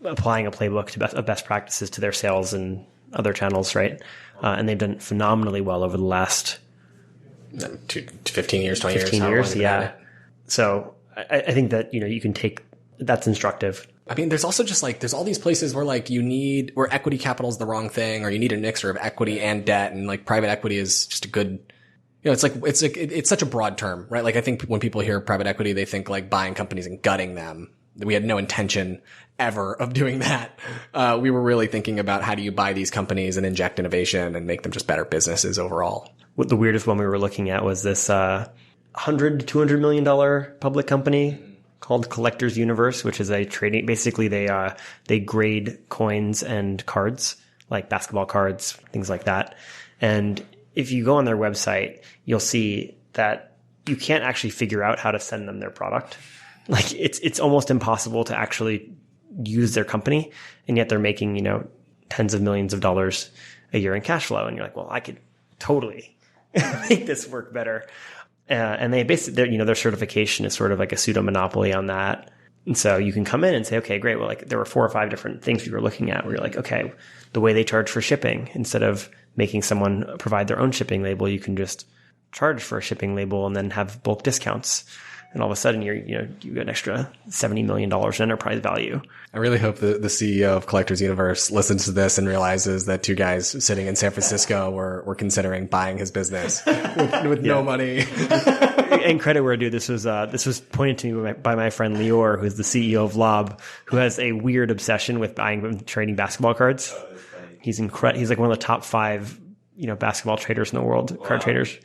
applying a playbook of best practices to their sales and other channels, right? And they've done phenomenally well over the last
15 years, 20 years.
15 years, yeah. So I think that, you can take, that's instructive.
I mean, there's also just there's all these places where where equity capital is the wrong thing, or you need a mixture of equity and debt, and private equity is just a good, it's such a broad term, right? I think when people hear private equity, they think buying companies and gutting them. We had no intention ever of doing that. We were really thinking about how do you buy these companies and inject innovation and make them just better businesses overall.
What the weirdest one we were looking at was this $100 to $200 million public company called Collectors Universe, which is a trading. Basically, they grade coins and cards, like basketball cards, things like that. And if you go on their website, you'll see that you can't actually figure out how to send them their product. It's almost impossible to actually use their company, and yet they're making, tens of millions of dollars a year in cash flow. And you're like, well, I could totally make this work better. And they basically, their certification is sort of like a pseudo monopoly on that. And so you can come in and say, okay, great. Well, there were 4 or 5 different things we were looking at where you're like, okay, the way they charge for shipping, instead of making someone provide their own shipping label, you can just charge for a shipping label and then have bulk discounts. And all of a sudden you get an extra $70 million in enterprise value. I
really hope the CEO of Collectors Universe listens to this and realizes that 2 guys sitting in San Francisco were considering buying his business with no money.
And credit where due, this was pointed to me by my friend Lior, who's the CEO of Lob, who has a weird obsession with buying and trading basketball cards. He's incredible. He's one of the top 5, basketball traders in the world, card traders.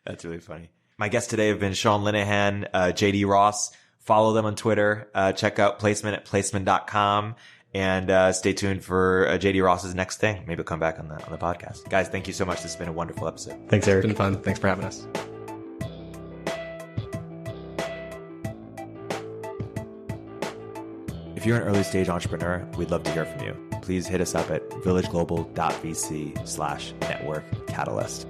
That's really funny. My guests today have been Sean Linehan, JD Ross. Follow them on Twitter. Check out placement at placement.com, and stay tuned for JD Ross's next thing. Maybe he'll come back on the podcast. Guys, thank you so much. This has been a wonderful episode.
Thanks, Erik.
It's been fun. Thanks for having us.
If you're an early stage entrepreneur, we'd love to hear from you. Please hit us up at villageglobal.vc/network catalyst.